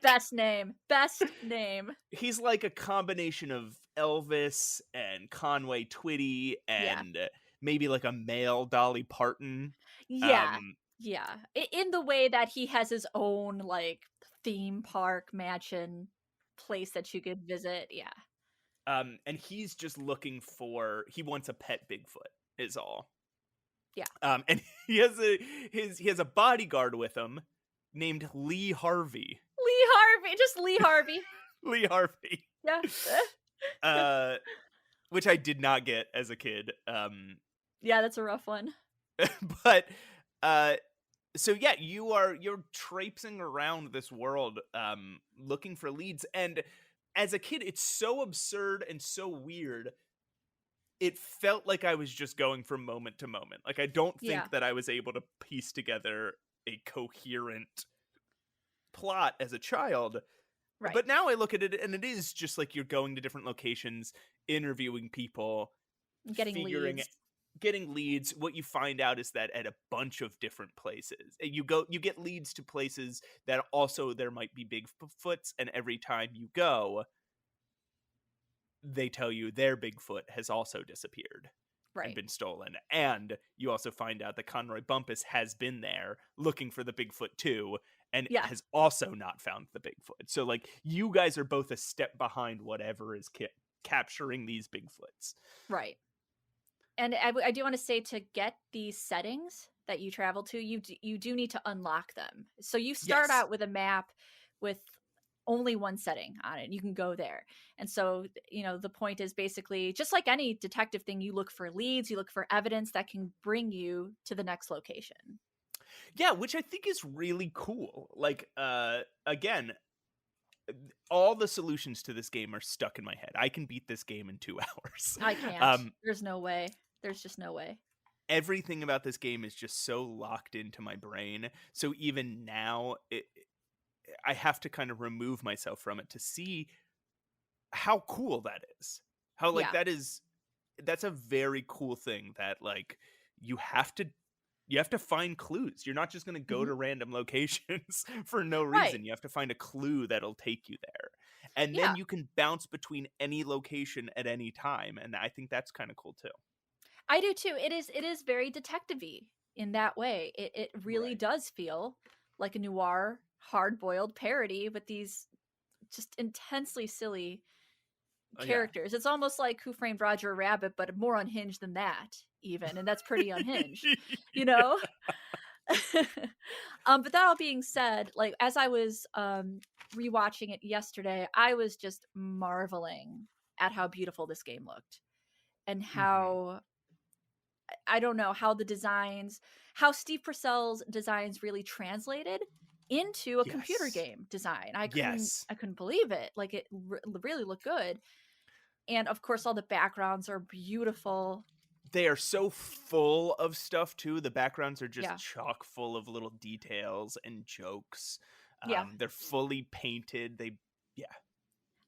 best name, best name. He's like a combination of Elvis and Conway Twitty Yeah, and maybe like a male Dolly Parton. yeah, Um, yeah. In the way that he has his own like theme park mansion place that you could visit. Yeah, and he's just he wants a pet Bigfoot is all. yeah. And he has a bodyguard with him named Lee Harvey. Lee Harvey, just Lee Harvey. Lee Harvey. Yeah, Uh, which I did not get as a kid. yeah. That's a rough one. But uh so yeah, you're traipsing around this world looking for leads, and as a kid it's so absurd and so weird. It felt like I was just going from moment to moment. Like I don't Yeah, think that I was able to piece together a coherent plot as a child. right. But now I look at it and it is just like you're going to different locations, interviewing people, Getting figuring leads. getting leads. What you find out is that at a bunch of different places, you get leads to places that also there might be Bigfoots, and every time you go, they tell you their Bigfoot has also disappeared and Right. been stolen. And you also find out that Conroy Bumpus has been there looking for the Bigfoot too, and Yeah, has also not found the Bigfoot. So like you guys are both a step behind whatever is capturing these Bigfoots. right. And I do want to say, to get these settings that you travel to, you do need to unlock them. So you start Yes. out with a map with only one setting on it. You can go there. And so, the point is basically just like any detective thing, you look for leads, you look for evidence that can bring you to the next location. Yeah, which I think is really cool. Like again, all the solutions to this game are stuck in my head. I can beat this game in 2 hours. I can't. Um There's no way. There's just no way. everything about this game is just so locked into my brain. So even now, I have to kind of remove myself from it to see how cool that is. How like Yeah. that's a very cool thing that like you have to you have to find clues. You're not just going to go Mhm. to random locations for no Right. reason. You have to find a clue that'll take you there. And then Yeah. you can bounce between any location at any time, and I think that's kind of cool too. I do too. It is very detective-y in that way. It really Right. does feel like a noir, hard-boiled parody with these just intensely silly Oh, yeah. characters. It's almost like Who Framed Roger Rabbit, but more unhinged than that, even, and that's pretty unhinged, you know? But that all being said, like, as I was, rewatching it yesterday, I was just marveling at how beautiful this game looked and Mhm. how I don't know, how the designs how Steve Purcell's designs really translated into a computer Yes. game design. Yes. I couldn't believe it. Like, it really looked good. And, of course, all the backgrounds are beautiful. They are so full of stuff too. The backgrounds are just Yeah. chock full of little details and jokes. Yeah. They're fully painted. They yeah.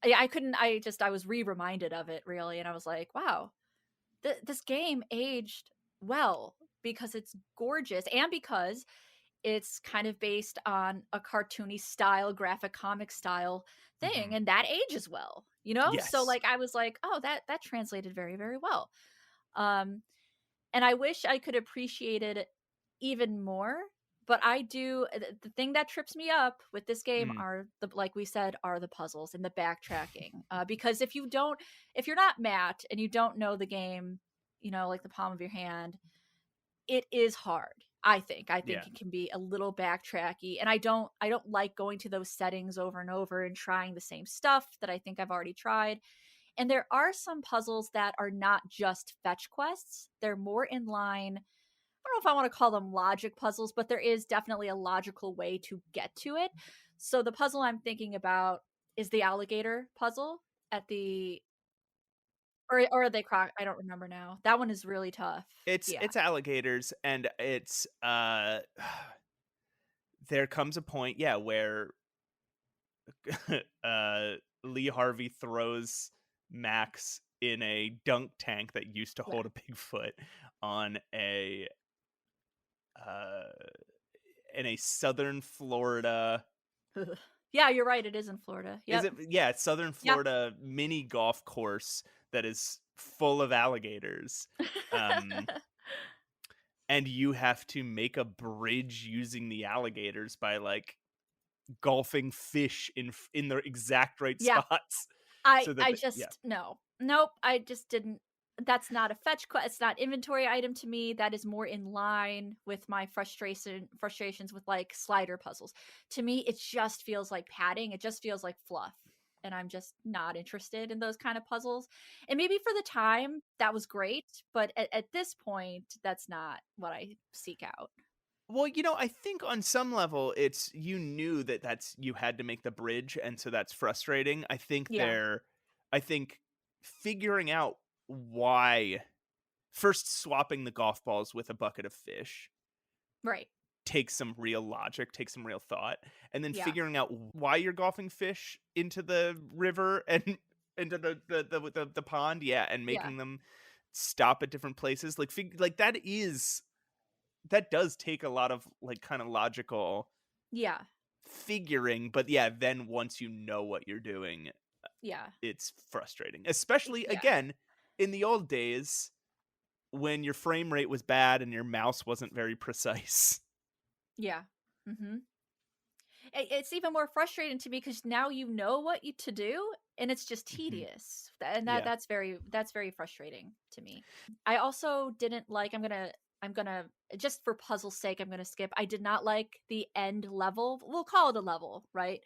Yeah, I couldn't I was reminded of it, really, and I was like, "Wow, this game aged well because it's gorgeous and because it's kind of based on a cartoony style, graphic comic style thing, Mhm. and that ages well, you know? So, Yes. like, I was like, "Oh, that translated very, very well." Um, and I wish I could appreciate it even more, but I do the thing that trips me up with this game Mm. are the like we said, are the puzzles and the backtracking, because if you're not Matt and you don't know the game, you know, like the palm of your hand, it is hard. I think Yeah. it can be a little backtracky, and I don't like going to those settings over and over and trying the same stuff that I think I've already tried. And there are some puzzles that are not just fetch quests. They're more in line. I don't know if I want to call them logic puzzles, but there is definitely a logical way to get to it. So the puzzle I'm thinking about is the alligator puzzle at the or are they croc I don't remember now. That one is really tough. Yeah. It's alligators and there comes a point, yeah, where uh Lee Harvey throws Max in a dunk tank that used to Yeah. hold a Bigfoot on a uh in a southern Florida. Yeah, you're right, it is in Florida. Is Yep. it yeah, southern Yeah. Florida mini golf course that is full of alligators. Um and you have to make a bridge using the alligators by like golfing fish in their exact right Yeah. spots I so that I yeah. just no. Nope, I just didn't that's not a fetch quest. It's not inventory item to me. That is more in line with my frustrations with, like, slider puzzles. To me, it just feels like padding, it just feels like fluff, and I'm just not interested in those kind of puzzles. And maybe for the time, that was great, but at this point, that's not what I seek out. Well, I think on some level it's you knew that that's you had to make the bridge and so that's frustrating. Yeah, I think figuring out why first swapping the golf balls with a bucket of fish right. takes some real logic, takes some real thought, and then Yeah, figuring out why you're golfing fish into the river and into the pond, yeah, and yeah, making them stop at different places, like like that does take a lot of like kind of logical yeah, figuring, but yeah, then once you know what you're doing, yeah, it's frustrating. Especially yeah, again, in the old days when your frame rate was bad and your mouse wasn't very precise. yeah. Mhm. It's even more frustrating to me because now you know what you to do, and it's just Mhm. tedious. And Yeah. that's very frustrating to me. I also didn't like I'm gonna just for puzzle's sake, I'm gonna skip. I did not like the end level. We'll call it a level, right?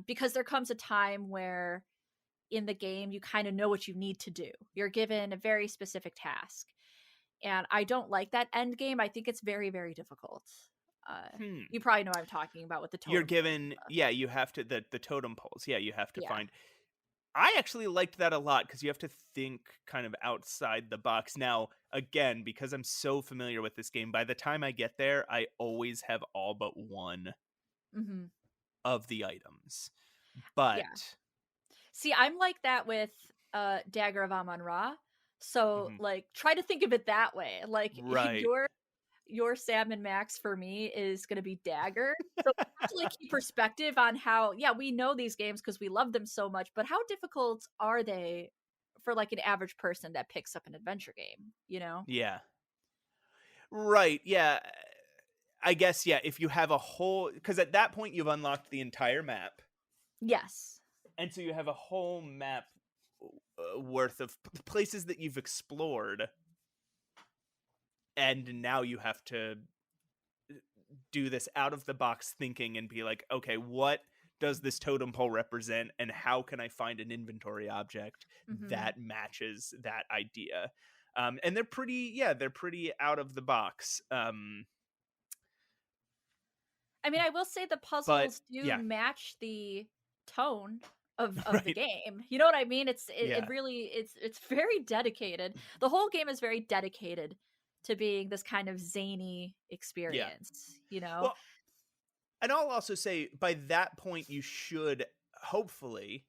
Because there comes a time where in the game you kind of know what you need to do. You're given a very specific task. And I don't like that end game. I think it's very, very difficult. Hmm. You probably know what I'm talking about with the You're totem pole given stuff. yeah, you have to the totem poles. Yeah, you have to Yeah. find I actually liked that a lot because you have to think kind of outside the box. Now, again, because I'm so familiar with this game, by the time I get there, I always have all but one Mhm. of the items. Yeah. But See, I'm like that with, Dagger of Amon-Ra. So, mhm, like, try to think of it that way. Like, right. your Sam and Max for me is gonna be Dagger. So, you have to, like, keep perspective on how yeah, we know these games because we love them so much, but how difficult are they for like an average person that picks up an adventure game, you know? Yeah. Right, yeah. I guess, yeah, if you have a whole, because at that point you've unlocked the entire map, Yes. and so you have a whole map worth of places that you've explored, and now you have to do this out of the box thinking and be like, okay, what does this totem pole represent, and how can I find an inventory object Mhm. that matches that idea? And they're pretty, yeah, they're pretty out of the box. I mean, I will say the But puzzles do yeah, match the tone of the right, game. You know what I mean? It yeah, really it's very dedicated. The whole game is very dedicated to being this kind of zany yeah. experience, you know? Well, and I'll also say by that point you should hopefully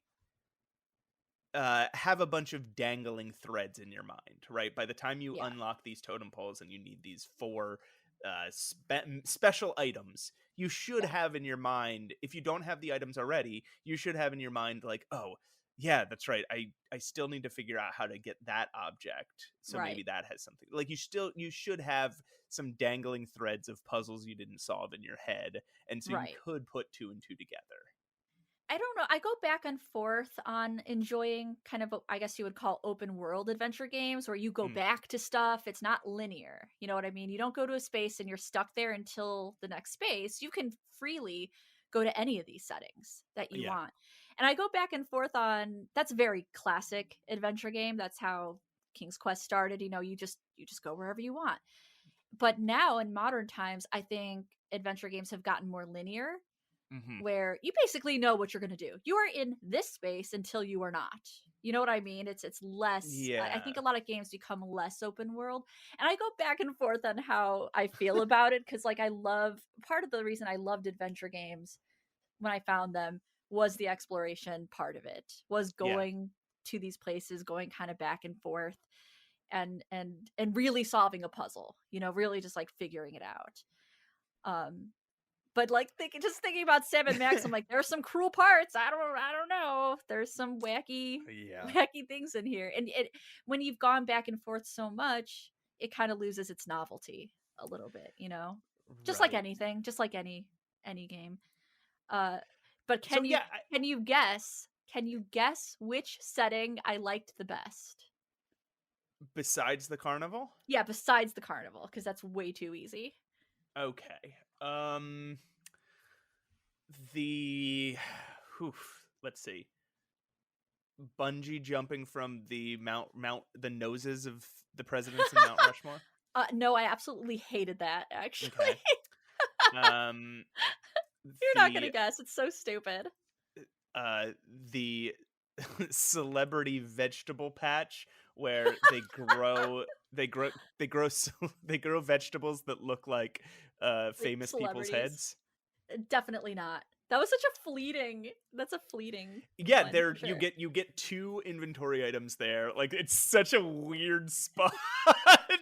have a bunch of dangling threads in your mind, right? By the time you Yeah, unlock these totem poles and you need these four special items, you should yeah, have in your mind, if you don't have the items already, you should have in your mind, like, oh, yeah, that's right. I still need to figure out how to get that object. So maybe right, that has something. Like you should have some dangling threads of puzzles you didn't solve in your head. And so you right. could put two and two together. I don't know. I go back and forth on enjoying kind of, I guess you would call open world adventure games where you go Mm, back to stuff. It's not linear. You know what I mean? You don't go to a space and you're stuck there until the next space. You can freely go to any of these settings that you yeah. want. And I go back and forth on that's a very classic adventure game. That's how King's Quest started. You just go wherever you want. But now in modern times, I think adventure games have gotten more linear Hmm. where you basically know what you're going to do. You are in this space until you are not. You know what I mean? It's less. I think Yeah. a lot of games become less open world, and I go back and forth on how I feel about it because, like, I love part of the reason I loved adventure games when I found them was the exploration part of it. Was Yeah. going to these places, going kind of back and forth, and really solving a puzzle. Really just like figuring it out. Um, but, like, thinking about Sam and Max, I'm like, "There's some cruel parts, I don't know. There's some wacky Yeah. wacky things in here." And when you've gone back and forth so much, it kinda loses its novelty a little bit, you know? Just like Right. anything, just like any game. Uh, but So yeah, can you guess which setting I liked the best? besides the carnival? Yeah, besides the carnival, because that's way too easy. Okay. The let's see. Bungee jumping from the mount the noses of the presidents in Mount Rushmore? No, I absolutely hated that, actually. Okay. Um You're not gonna the guess, it's so stupid. uh the celebrity vegetable patch where they grow they grow vegetables that look like Like, famous people's celebrities? heads. Definitely not. That was such a fleeting that's a fleeting Yeah, one there for sure. you get two inventory items there. Like it's such a weird spot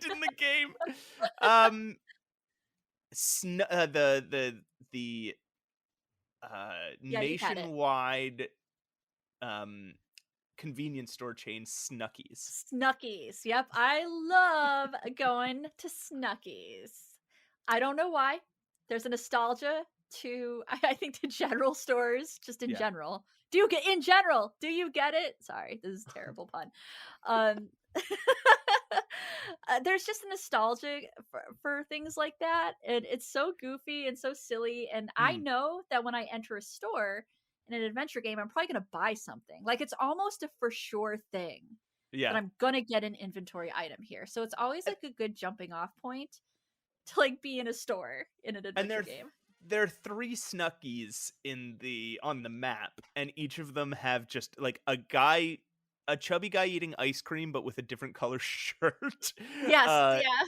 in the game. Um the Yeah, you've had it. nationwide um convenience store chain Snuckies. Snuckies, yep, I love going to Snuckies. I don't know why. There's a nostalgia to I think to general stores, just in Yeah. general. Do you get in general, do you get it? Sorry, this is a terrible pun. Um, there's just a nostalgia for things like that, and it's so goofy and so silly, and I Mm, know that when I enter a store in an adventure game, I'm probably gonna buy something. Like, it's almost a for sure thing that yeah. I'm gonna get an inventory item here. So it's always And, like a good jumping off point to like be in a store in an and adventure game. there are three Snuckies in the on the map, and each of them have just like a chubby guy eating ice cream but with a different color shirt. Yes, Uh yeah.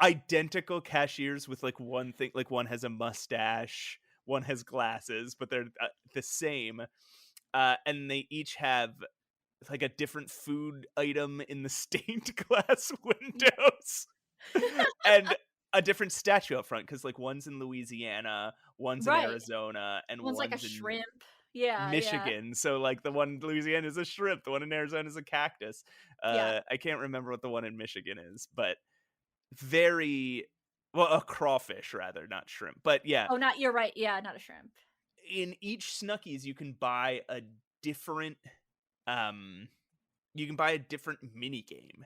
identical cashiers with like one thing, like one has a mustache, one has glasses, but they're the same. And they each have like a different food item in the stained glass windows and a different statue up front, because like one's in Louisiana, one's in Right. Arizona, and One's like a one's in shrimp. Yeah, yeah, Michigan. So like the one in Louisiana is a shrimp, the one in Arizona is a cactus. yeah. I can't remember what the one in Michigan is, but very well, a crawfish rather, not shrimp. But yeah, Oh, not you're right, yeah, not a shrimp. in each Snuckies you can buy a different um mini game.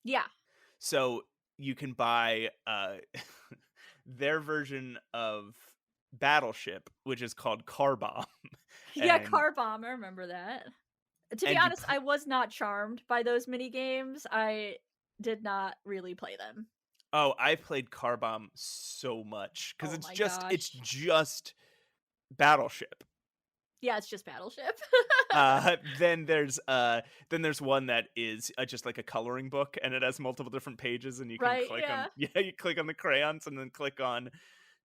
Yeah. So you can buy their version of Battleship, which is called Car Bomb, Yeah, and Car Bomb, I remember that. To be and you honest, I was not charmed by those mini games. I did not really play them. oh, I played Car Bomb so much because Oh my it's gosh. just Battleship. Yeah, it's just Battleship. Uh, then there's uh then there's one that is just like a coloring book, and it has multiple different pages, and you can Right, click on yeah. yeah, you click on the crayons and then click on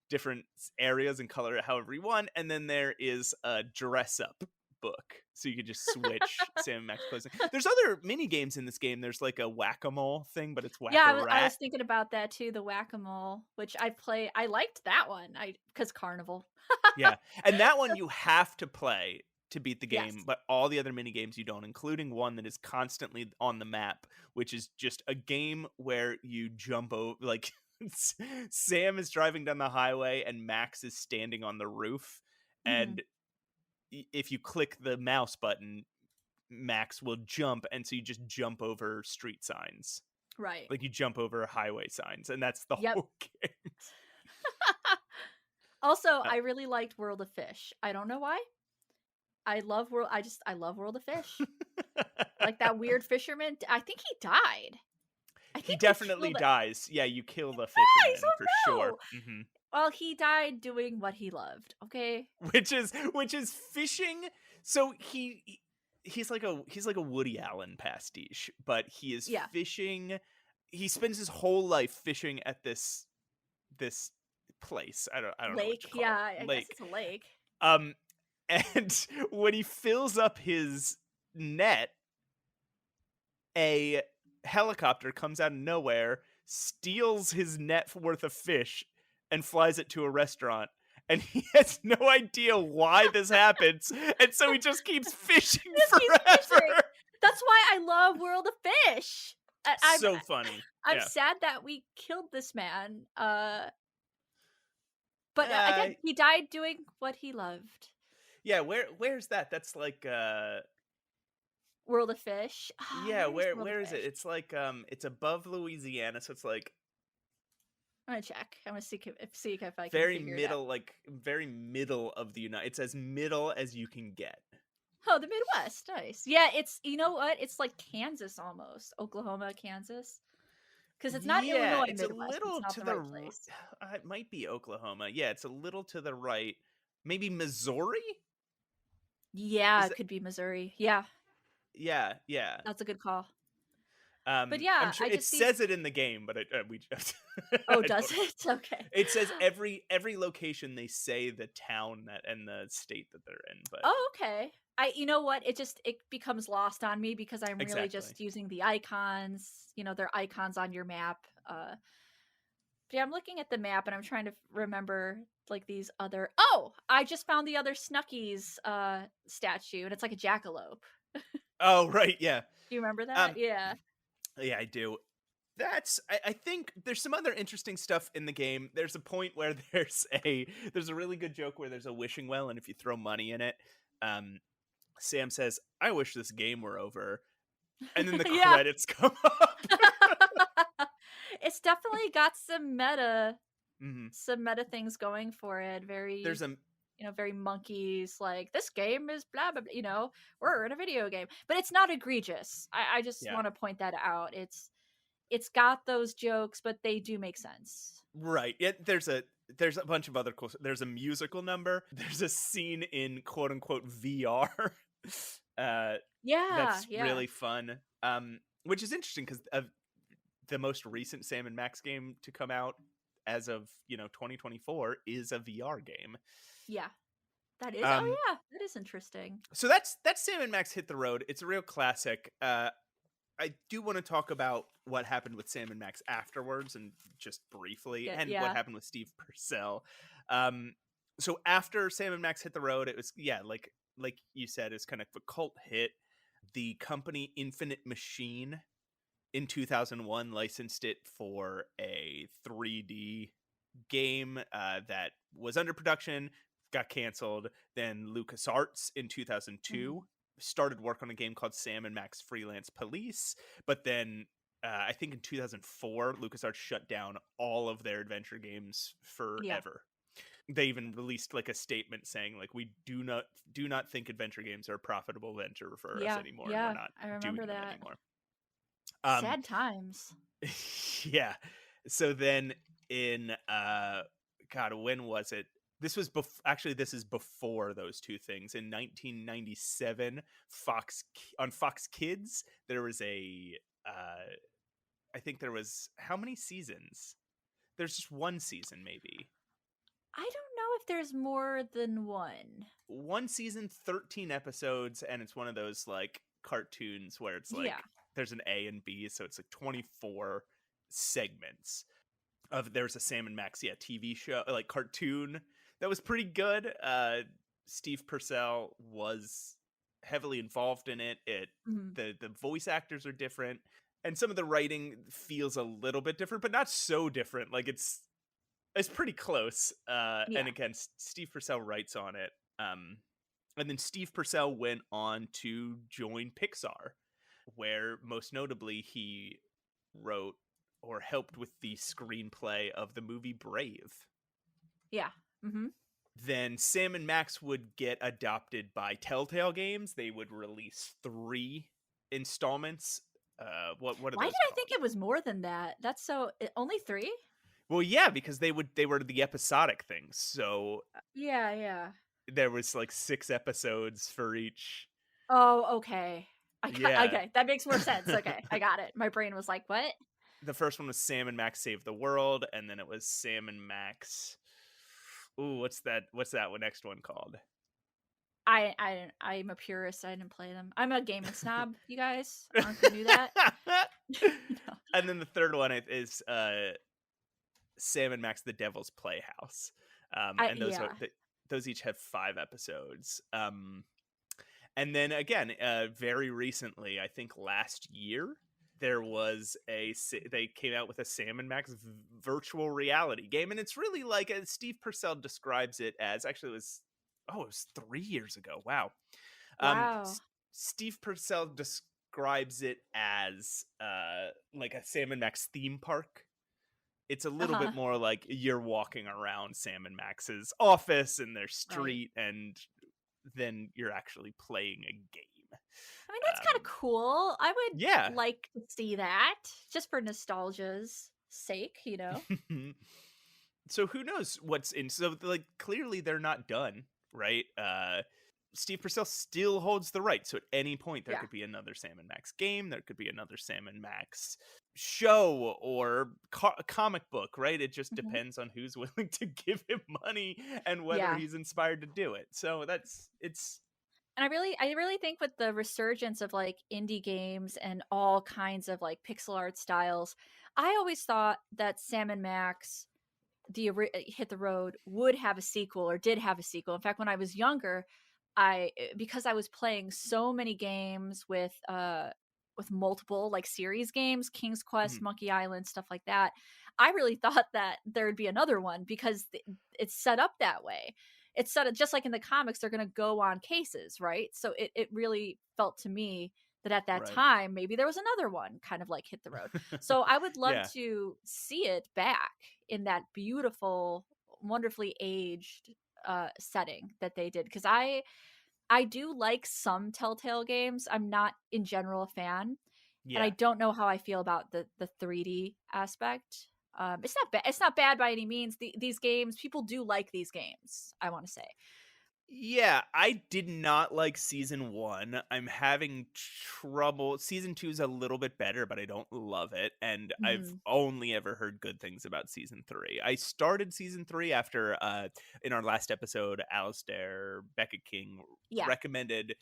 different areas and color it however you want. And then there is a dress up book, so you can just switch Sam and Max clothing. There's other mini games in this game. There's like a whack-a-mole thing, but it's whack Yeah, a I rat. was thinking about that too, the Whack-A-Mole, which I liked that one, I because Carnival. Yeah, and that one you have to play to beat the game, Yes. but all the other mini games you don't, including one that is constantly on the map, which is just a game where you jump over like Sam is driving down the highway and Max is standing on the roof, Mhm. and if you click the mouse button, Max will jump, and so you just jump over street signs. Right. Like you jump over highway signs, and that's the Yep. whole game. Also, Uh, I really liked World of Fish. I don't know why. I love World of Fish. Like that weird fisherman, I think he died. I he think we definitely killed it. dies. Yeah, you kill the Guys, fisherman for oh sure. no! Hmm. Well, he died doing what he loved, okay? Which is fishing. So he's like a Woody Allen pastiche, but he is Yeah. fishing. He spends his whole life fishing at this place. I don't know what Lake, you call yeah, it. I guess Lake. it's a lake. Um and when he fills up his net, a helicopter comes out of nowhere, steals his net worth of fish, and flies it to a restaurant. And he has no idea why this happens, and so he just keeps fishing Yes, he's fishing. forever. That's why I love World of Fish. So funny. I'm Yeah. sad that we killed this man, but, again, Uh, he died doing what he loved. yeah, where's that? That's like World of Fish. Ah, yeah, where is World of where is it? Fish? It's like it's above Louisiana, so it's like I'm gonna check. I'm gonna see if I can figure it out. very middle of the United. It's as middle as you can get. Oh, the Midwest, nice. Yeah, it's you know what? It's like Kansas almost, Oklahoma, Kansas, because it's not Yeah, Illinois it's a Midwest. It's little not to the the right place. it might be Oklahoma. Yeah, it's a little to the right. Maybe Missouri? Yeah, Is it it? could be Missouri. Yeah, Yeah, yeah. that's a good call. But I'm yeah, sure I it just these. says it in the game, but we just Oh, I does don't. it? Okay. It says every location they say the town that and the state that they're in, but Oh, okay. You know what? It becomes lost on me because I'm really exactly. just using the icons. They're icons on your map. Yeah, I'm looking at the map and I'm trying to remember like these other. Oh, I just found the other Snuckies statue, and it's like a jackalope. Oh, right, yeah. Do you remember that? Um, Yeah. yeah, I do. I think there's some other interesting stuff in the game. There's a point where there's a really good joke where there's a wishing well, and if you throw money in it, um, Sam says, "I wish this game were over," and then the Yeah. credits come up. It's definitely got Hmm. some meta things going for it. There's Very, a very monkeys like this game is blah blah, blah, we're in a video game. But it's not egregious. I just yeah, want to point that out. It's got those jokes, but they do make sense. right. There's a bunch of other cool. There's a musical number. There's a scene in quote unquote VR. uh, Yeah, that's yeah, really fun. Which is interesting because the most recent Sam and Max game to come out as of 2024 is a VR game. yeah. That is. Oh Um, yeah, that is interesting. so that's Sam and Max Hit the Road. It's a real classic. I do want to talk about what happened with Sam and Max afterwards, and just briefly, Yeah, and what yeah. happened with Steve Purcell. So after Sam and Max Hit the Road, it was like like you said, is kind of a cult hit. The company Infinite Machine in 2001 licensed it for a 3D game that was under production, got canceled. Then LucasArts in Mm. 2002 started work on a game called Sam and Max Freelance Police, but then I think in 2004 LucasArts shut down all of their adventure games Yeah. forever. They even released like a statement saying like we do not think adventure games are a profitable venture for us Yeah. anymore, and we're Yeah. not I remember doing them that. anymore. Um Sad times. yeah. So then in god, when was it? Actually this is before those two things. In 1997, on Fox Kids, there was a I think there was how many seasons? There's just one season maybe. I don't know if there's more than one. One season, 13 episodes, and it's one of those like cartoons where it's Yeah. like there's an A and B, so it's like 24 segments of there's a Sam and Max, yeah, TV show, like cartoon that was pretty good. Steve Purcell was heavily involved in it. Mhm. The voice actors are different, and some of the writing feels a little bit different, but not so different. Like it's pretty close. And Yeah. again, Steve Purcell writes on it. And then Steve Purcell went on to join Pixar, where most notably he wrote or helped with the screenplay of the movie Brave. Yeah. Mhm. Then Sam and Max would get adopted by Telltale Games. They would release 3 installments. What are Why did those I think called? it was more than that? That's so only 3? Well, yeah, because they were the episodic things. So Yeah, yeah. there was like 6 episodes for each. Oh, okay. Yeah. Okay, that makes more sense. Okay, I got it. My brain was like, "What?" The first one was Sam and Max Save the World, and then it was Sam and Max. Ooh, what's that one next one called? I'm a purist. I didn't play them. I'm a gaming snob, you guys. I don't know if you knew that. No. And then the third one is Sam and Max the Devil's Playhouse. And Yeah. those each have 5 episodes. And then again, very recently, I think last year, they came out with a Sam and Max virtual reality game, and it's really like Steve Purcell describes it as. Actually, it was 3 years ago. Wow. Wow. Steve Purcell describes it as like a Sam and Max theme park. It's a little Uh-huh. bit more like you're walking around Sam and Max's office and their Right. street, and then you're actually playing a game. I mean, that's kind of cool. I Yeah. would like to see that just for nostalgia's sake, you know? So who knows what's in? So like clearly they're not done, right? Steve Purcell still holds the right. So at any point there Yeah. could be another Sam and Max game. There could be another Sam and Max show or comic book, right? It just Mhm. depends on who's willing to give him money and whether Yeah. he's inspired to do it. So it's And I really think with the resurgence of like indie games and all kinds of like pixel art styles, I always thought that Sam and Max Hit the Road would have a sequel or did have a sequel. In fact, when I was younger, because I was playing so many games with multiple like series games, King's Quest, mhm, Monkey Island, stuff like that. I really thought that there'd be another one because it's set up that way. It's set up just like in the comics, they're going to go on cases, right? So it really felt to me that at that right. time, maybe there was another one kind of like Hit the Road. So I would love Yeah. to see it back in that beautiful, wonderfully aged setting that they did because I do like some Telltale games. I'm not in general a fan, and I Yeah. don't know how I feel about the 3D aspect. It's not bad. It's not bad by any means. These games, people do like these games. I want to say. Yeah, I did not like season 1. I'm having trouble. Season 2 is a little bit better, but I don't love it. And I've Mhm. only ever heard good things about season 3. I started season 3 after, in our last episode, Alistair Beckett King Yeah. recommended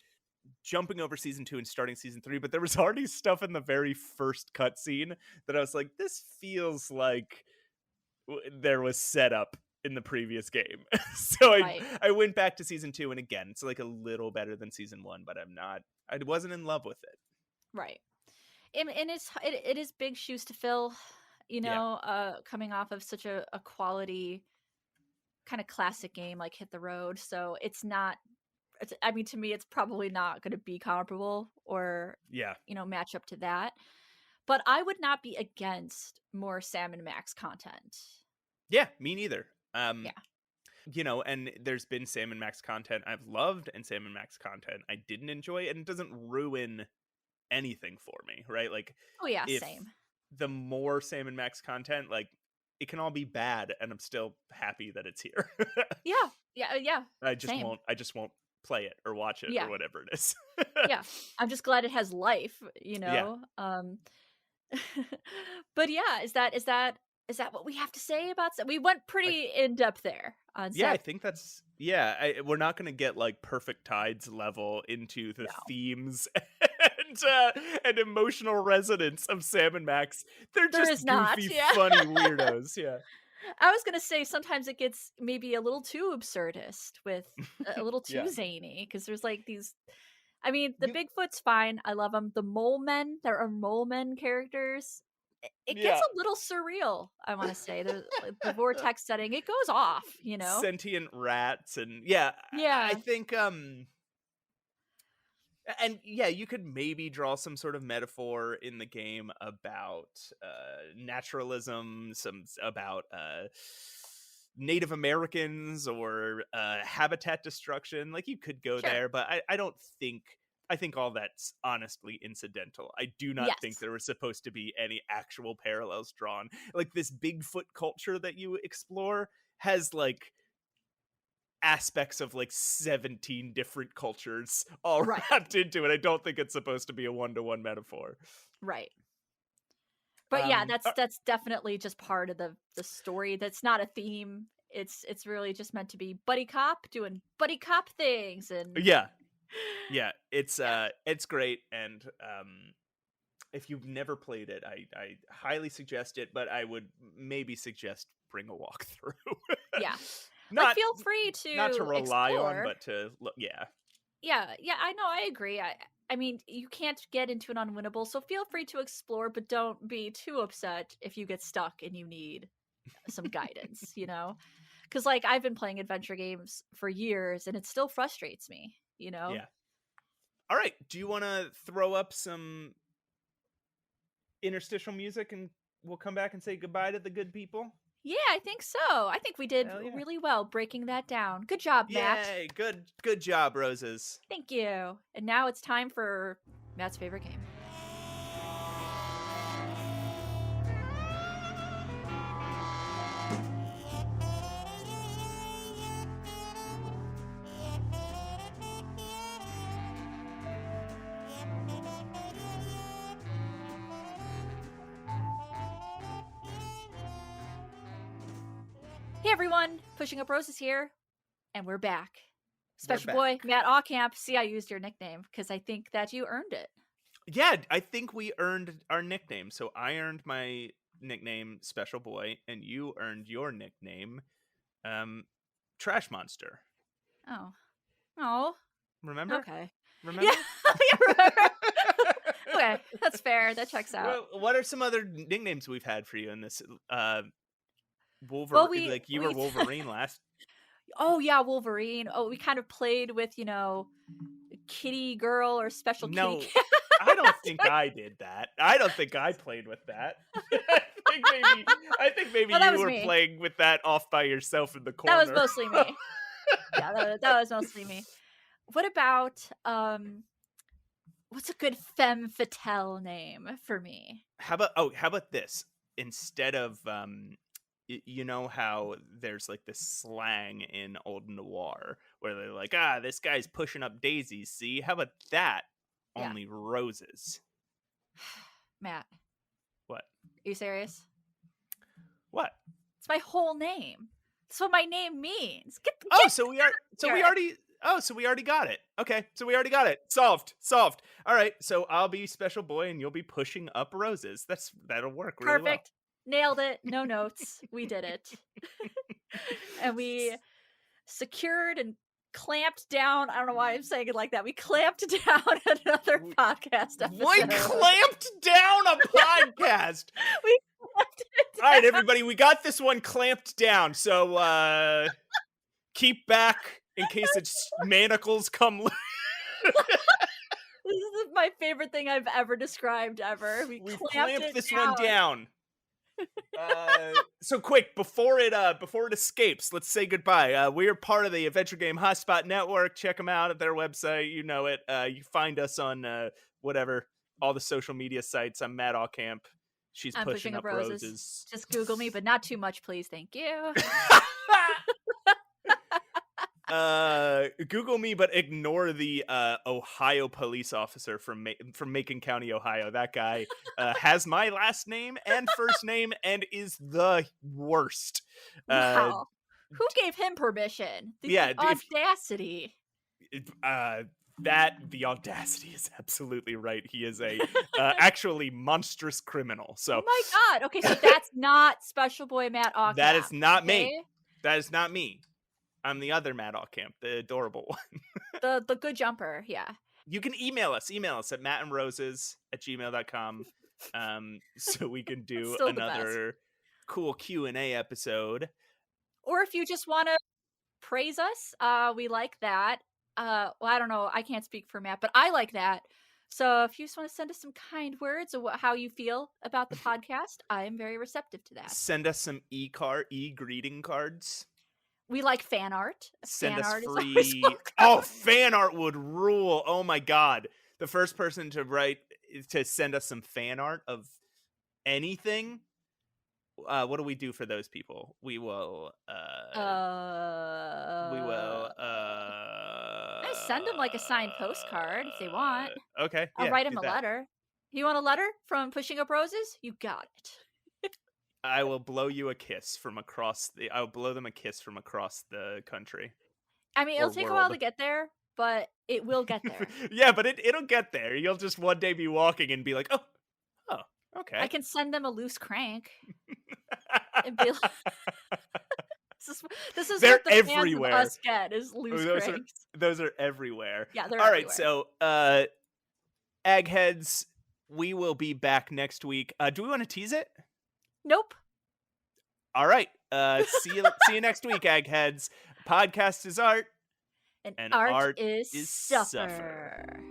jumping over season 2 and starting season 3. But there was already stuff in the very first cutscene that I was like, this feels like there was setup in the previous game. So Right, I went back to season 2, and again, it's like a little better than season 1, but I wasn't in love with it. right. And it is big shoes to fill, Yeah. coming off of such a quality kind of classic game like Hit the Road. So it's not I mean, to me, it's probably not going to be comparable or, Yeah. match up to that. But I would not be against more Sam and Max content. Yeah, me neither. Um, Yeah. and there's been Sam and Max content I've loved and Sam and Max content I didn't enjoy, and it doesn't ruin anything for me, right? Like, Oh, yeah, if same. the more Sam and Max content, like, it can all be bad, and I'm still happy that it's here. Yeah. Yeah. Yeah. Same. I just won't play it or watch it or Yeah. whatever it is. Yeah. I'm just glad it has life, Yeah. But yeah, is that what we have to say about we went I pretty in depth there on Yeah, Sam. I think that's yeah, we're not gonna get, like, Perfect Tides level into the No. themes and emotional resonance of Sam and Max. They're There just is not. goofy, Yeah. funny weirdos, yeah. I was gonna say sometimes it gets maybe a little too absurdist with a little too Yeah. zany because there's like these. I mean, the You Bigfoot's fine. I love them. The mole men, there are mole men characters. It gets Yeah. a little surreal. I want to say the vortex setting. It goes off. Sentient rats and yeah, I Yeah. think, and yeah, you could maybe draw some sort of metaphor in the game about naturalism, about Native Americans or habitat destruction. Like you could go Sure. there, but I don't think. I think all that's honestly incidental. I do not think Yes. there was supposed to be any actual parallels drawn. Like this Bigfoot culture that you explore has like aspects of like 17 different cultures all Right. wrapped into it. I don't think it's supposed to be a one-to-one metaphor. Right. But yeah, Um that's definitely just part of the story. That's not a theme. It's really just meant to be buddy cop doing buddy cop things and yeah. Yeah, yeah. it's great and if you've never played it, I highly suggest it, but I would maybe suggest bring a walkthrough. Yeah. Like not feel free not to to rely on, explore. but to look yeah. Yeah, yeah, I know, I agree. I mean, you can't get into an unwinnable, so feel free to explore, but don't be too upset if you get stuck and you need some guidance. Because like I've been playing adventure games for years and it still frustrates me. Yeah. All right, do you want to throw up some interstitial music and we'll come back and say goodbye to the good people? Yeah, I think so. I think we did Hell yeah. really well breaking that down. Good job, Matt. Yay, good job, Roses. Thank you. And now it's time for Matt's favorite game. Hey everyone, Pushing Up Roses here, and we're back. We're Special boy, back. Matt Allcamp. See, I used your nickname because I think that you earned it. Yeah, I think we earned our nickname. So I earned my nickname Special Boy and you earned your nickname um Trash Monster. Oh. Oh. Remember? Okay. Yeah. Remember? Yeah, remember. Okay, that's fair. That checks out. Well, what are some other nicknames we've had for you in this Well, Wolverine, like you were we Wolverine last. oh yeah, Wolverine. Oh, we kind of played with, kitty girl or special kitty No, cat. I don't think I did that. I don't think I played with that. I think maybe No, that you was were me. playing with that off by yourself in the That was corner. mostly me. Yeah, that was mostly me. What about what's a good femme fatale name for me? How about this? Instead of you know how there's like this slang in old noir where they're like, ah, this guy's pushing up daisies, see? How about that? Yeah. Only roses. Matt, What? are you serious? What? It's my whole name. That's what my name means. Oh, Get so we are so we here. already oh, so we already got it. Okay, so we already got it. Solved. Solved. All right, so I'll be special boy and you'll be pushing up roses. That'll work really well. Perfect. Nailed it. No notes. We did it. And we secured and clamped down. I don't know why I'm saying it like that. We clamped down another podcast We episode. clamped down a podcast. We clamped it down. All right, everybody, we got this one clamped down. So keep back in case its manacles come loose. This is my favorite thing I've ever described ever. We've clamped clamped this down. one down. So quick, before it escapes, let's say goodbye. We are part of the Adventure Game Hotspot Network. Check them out at their website. You know it. You find us on whatever, all the social media sites. I'm Matt Allcamp. She's I'm pushing up roses. Just Google me, but not too much, please. Thank you. Google me, but ignore the Ohio police officer from Macon County, Ohio. That guy has my last name and first name and is the worst. Wow. Who gave him permission? The audacity. The audacity is absolutely right. He is a actually monstrous criminal. So, oh my god. Okay, so that's not Special Boy Matt Allcamp. That is not me. That is not me. I'm the other Matt Allcamp, the adorable one. the good jumper, yeah. You can email us at mattandroses@gmail.com so we can do another cool Q&A episode. Or if you just want to praise us, we like that. Well, I don't know, I can't speak for Matt, but I like that. So if you just want to send us some kind words of how you feel about the podcast, I am very receptive to that. Send us some e-greeting cards. We like fan art. Send fan us art free. Oh, fan art would rule. Oh my god. The first person to send us some fan art of anything. What do we do for those people? We will I send them like a signed postcard if they want. Okay. I'll write them a letter. You want a letter from Pushing Up Roses? You got it. I will blow you a kiss from across I'll blow them a kiss from across the country. I mean, it'll take a while to get there, but it will get there. Yeah, but it'll get there. You'll just one day be walking and be like, oh, okay. I can send them a loose crank. And be like, this is what the everywhere. Fans of us get is loose cranks. Those are everywhere. Yeah, they're all everywhere. Right, so Eggheads, we will be back next week. Do we want to tease it? Nope. All right. See you next week, Eggheads. Podcast is art. And art is suffer.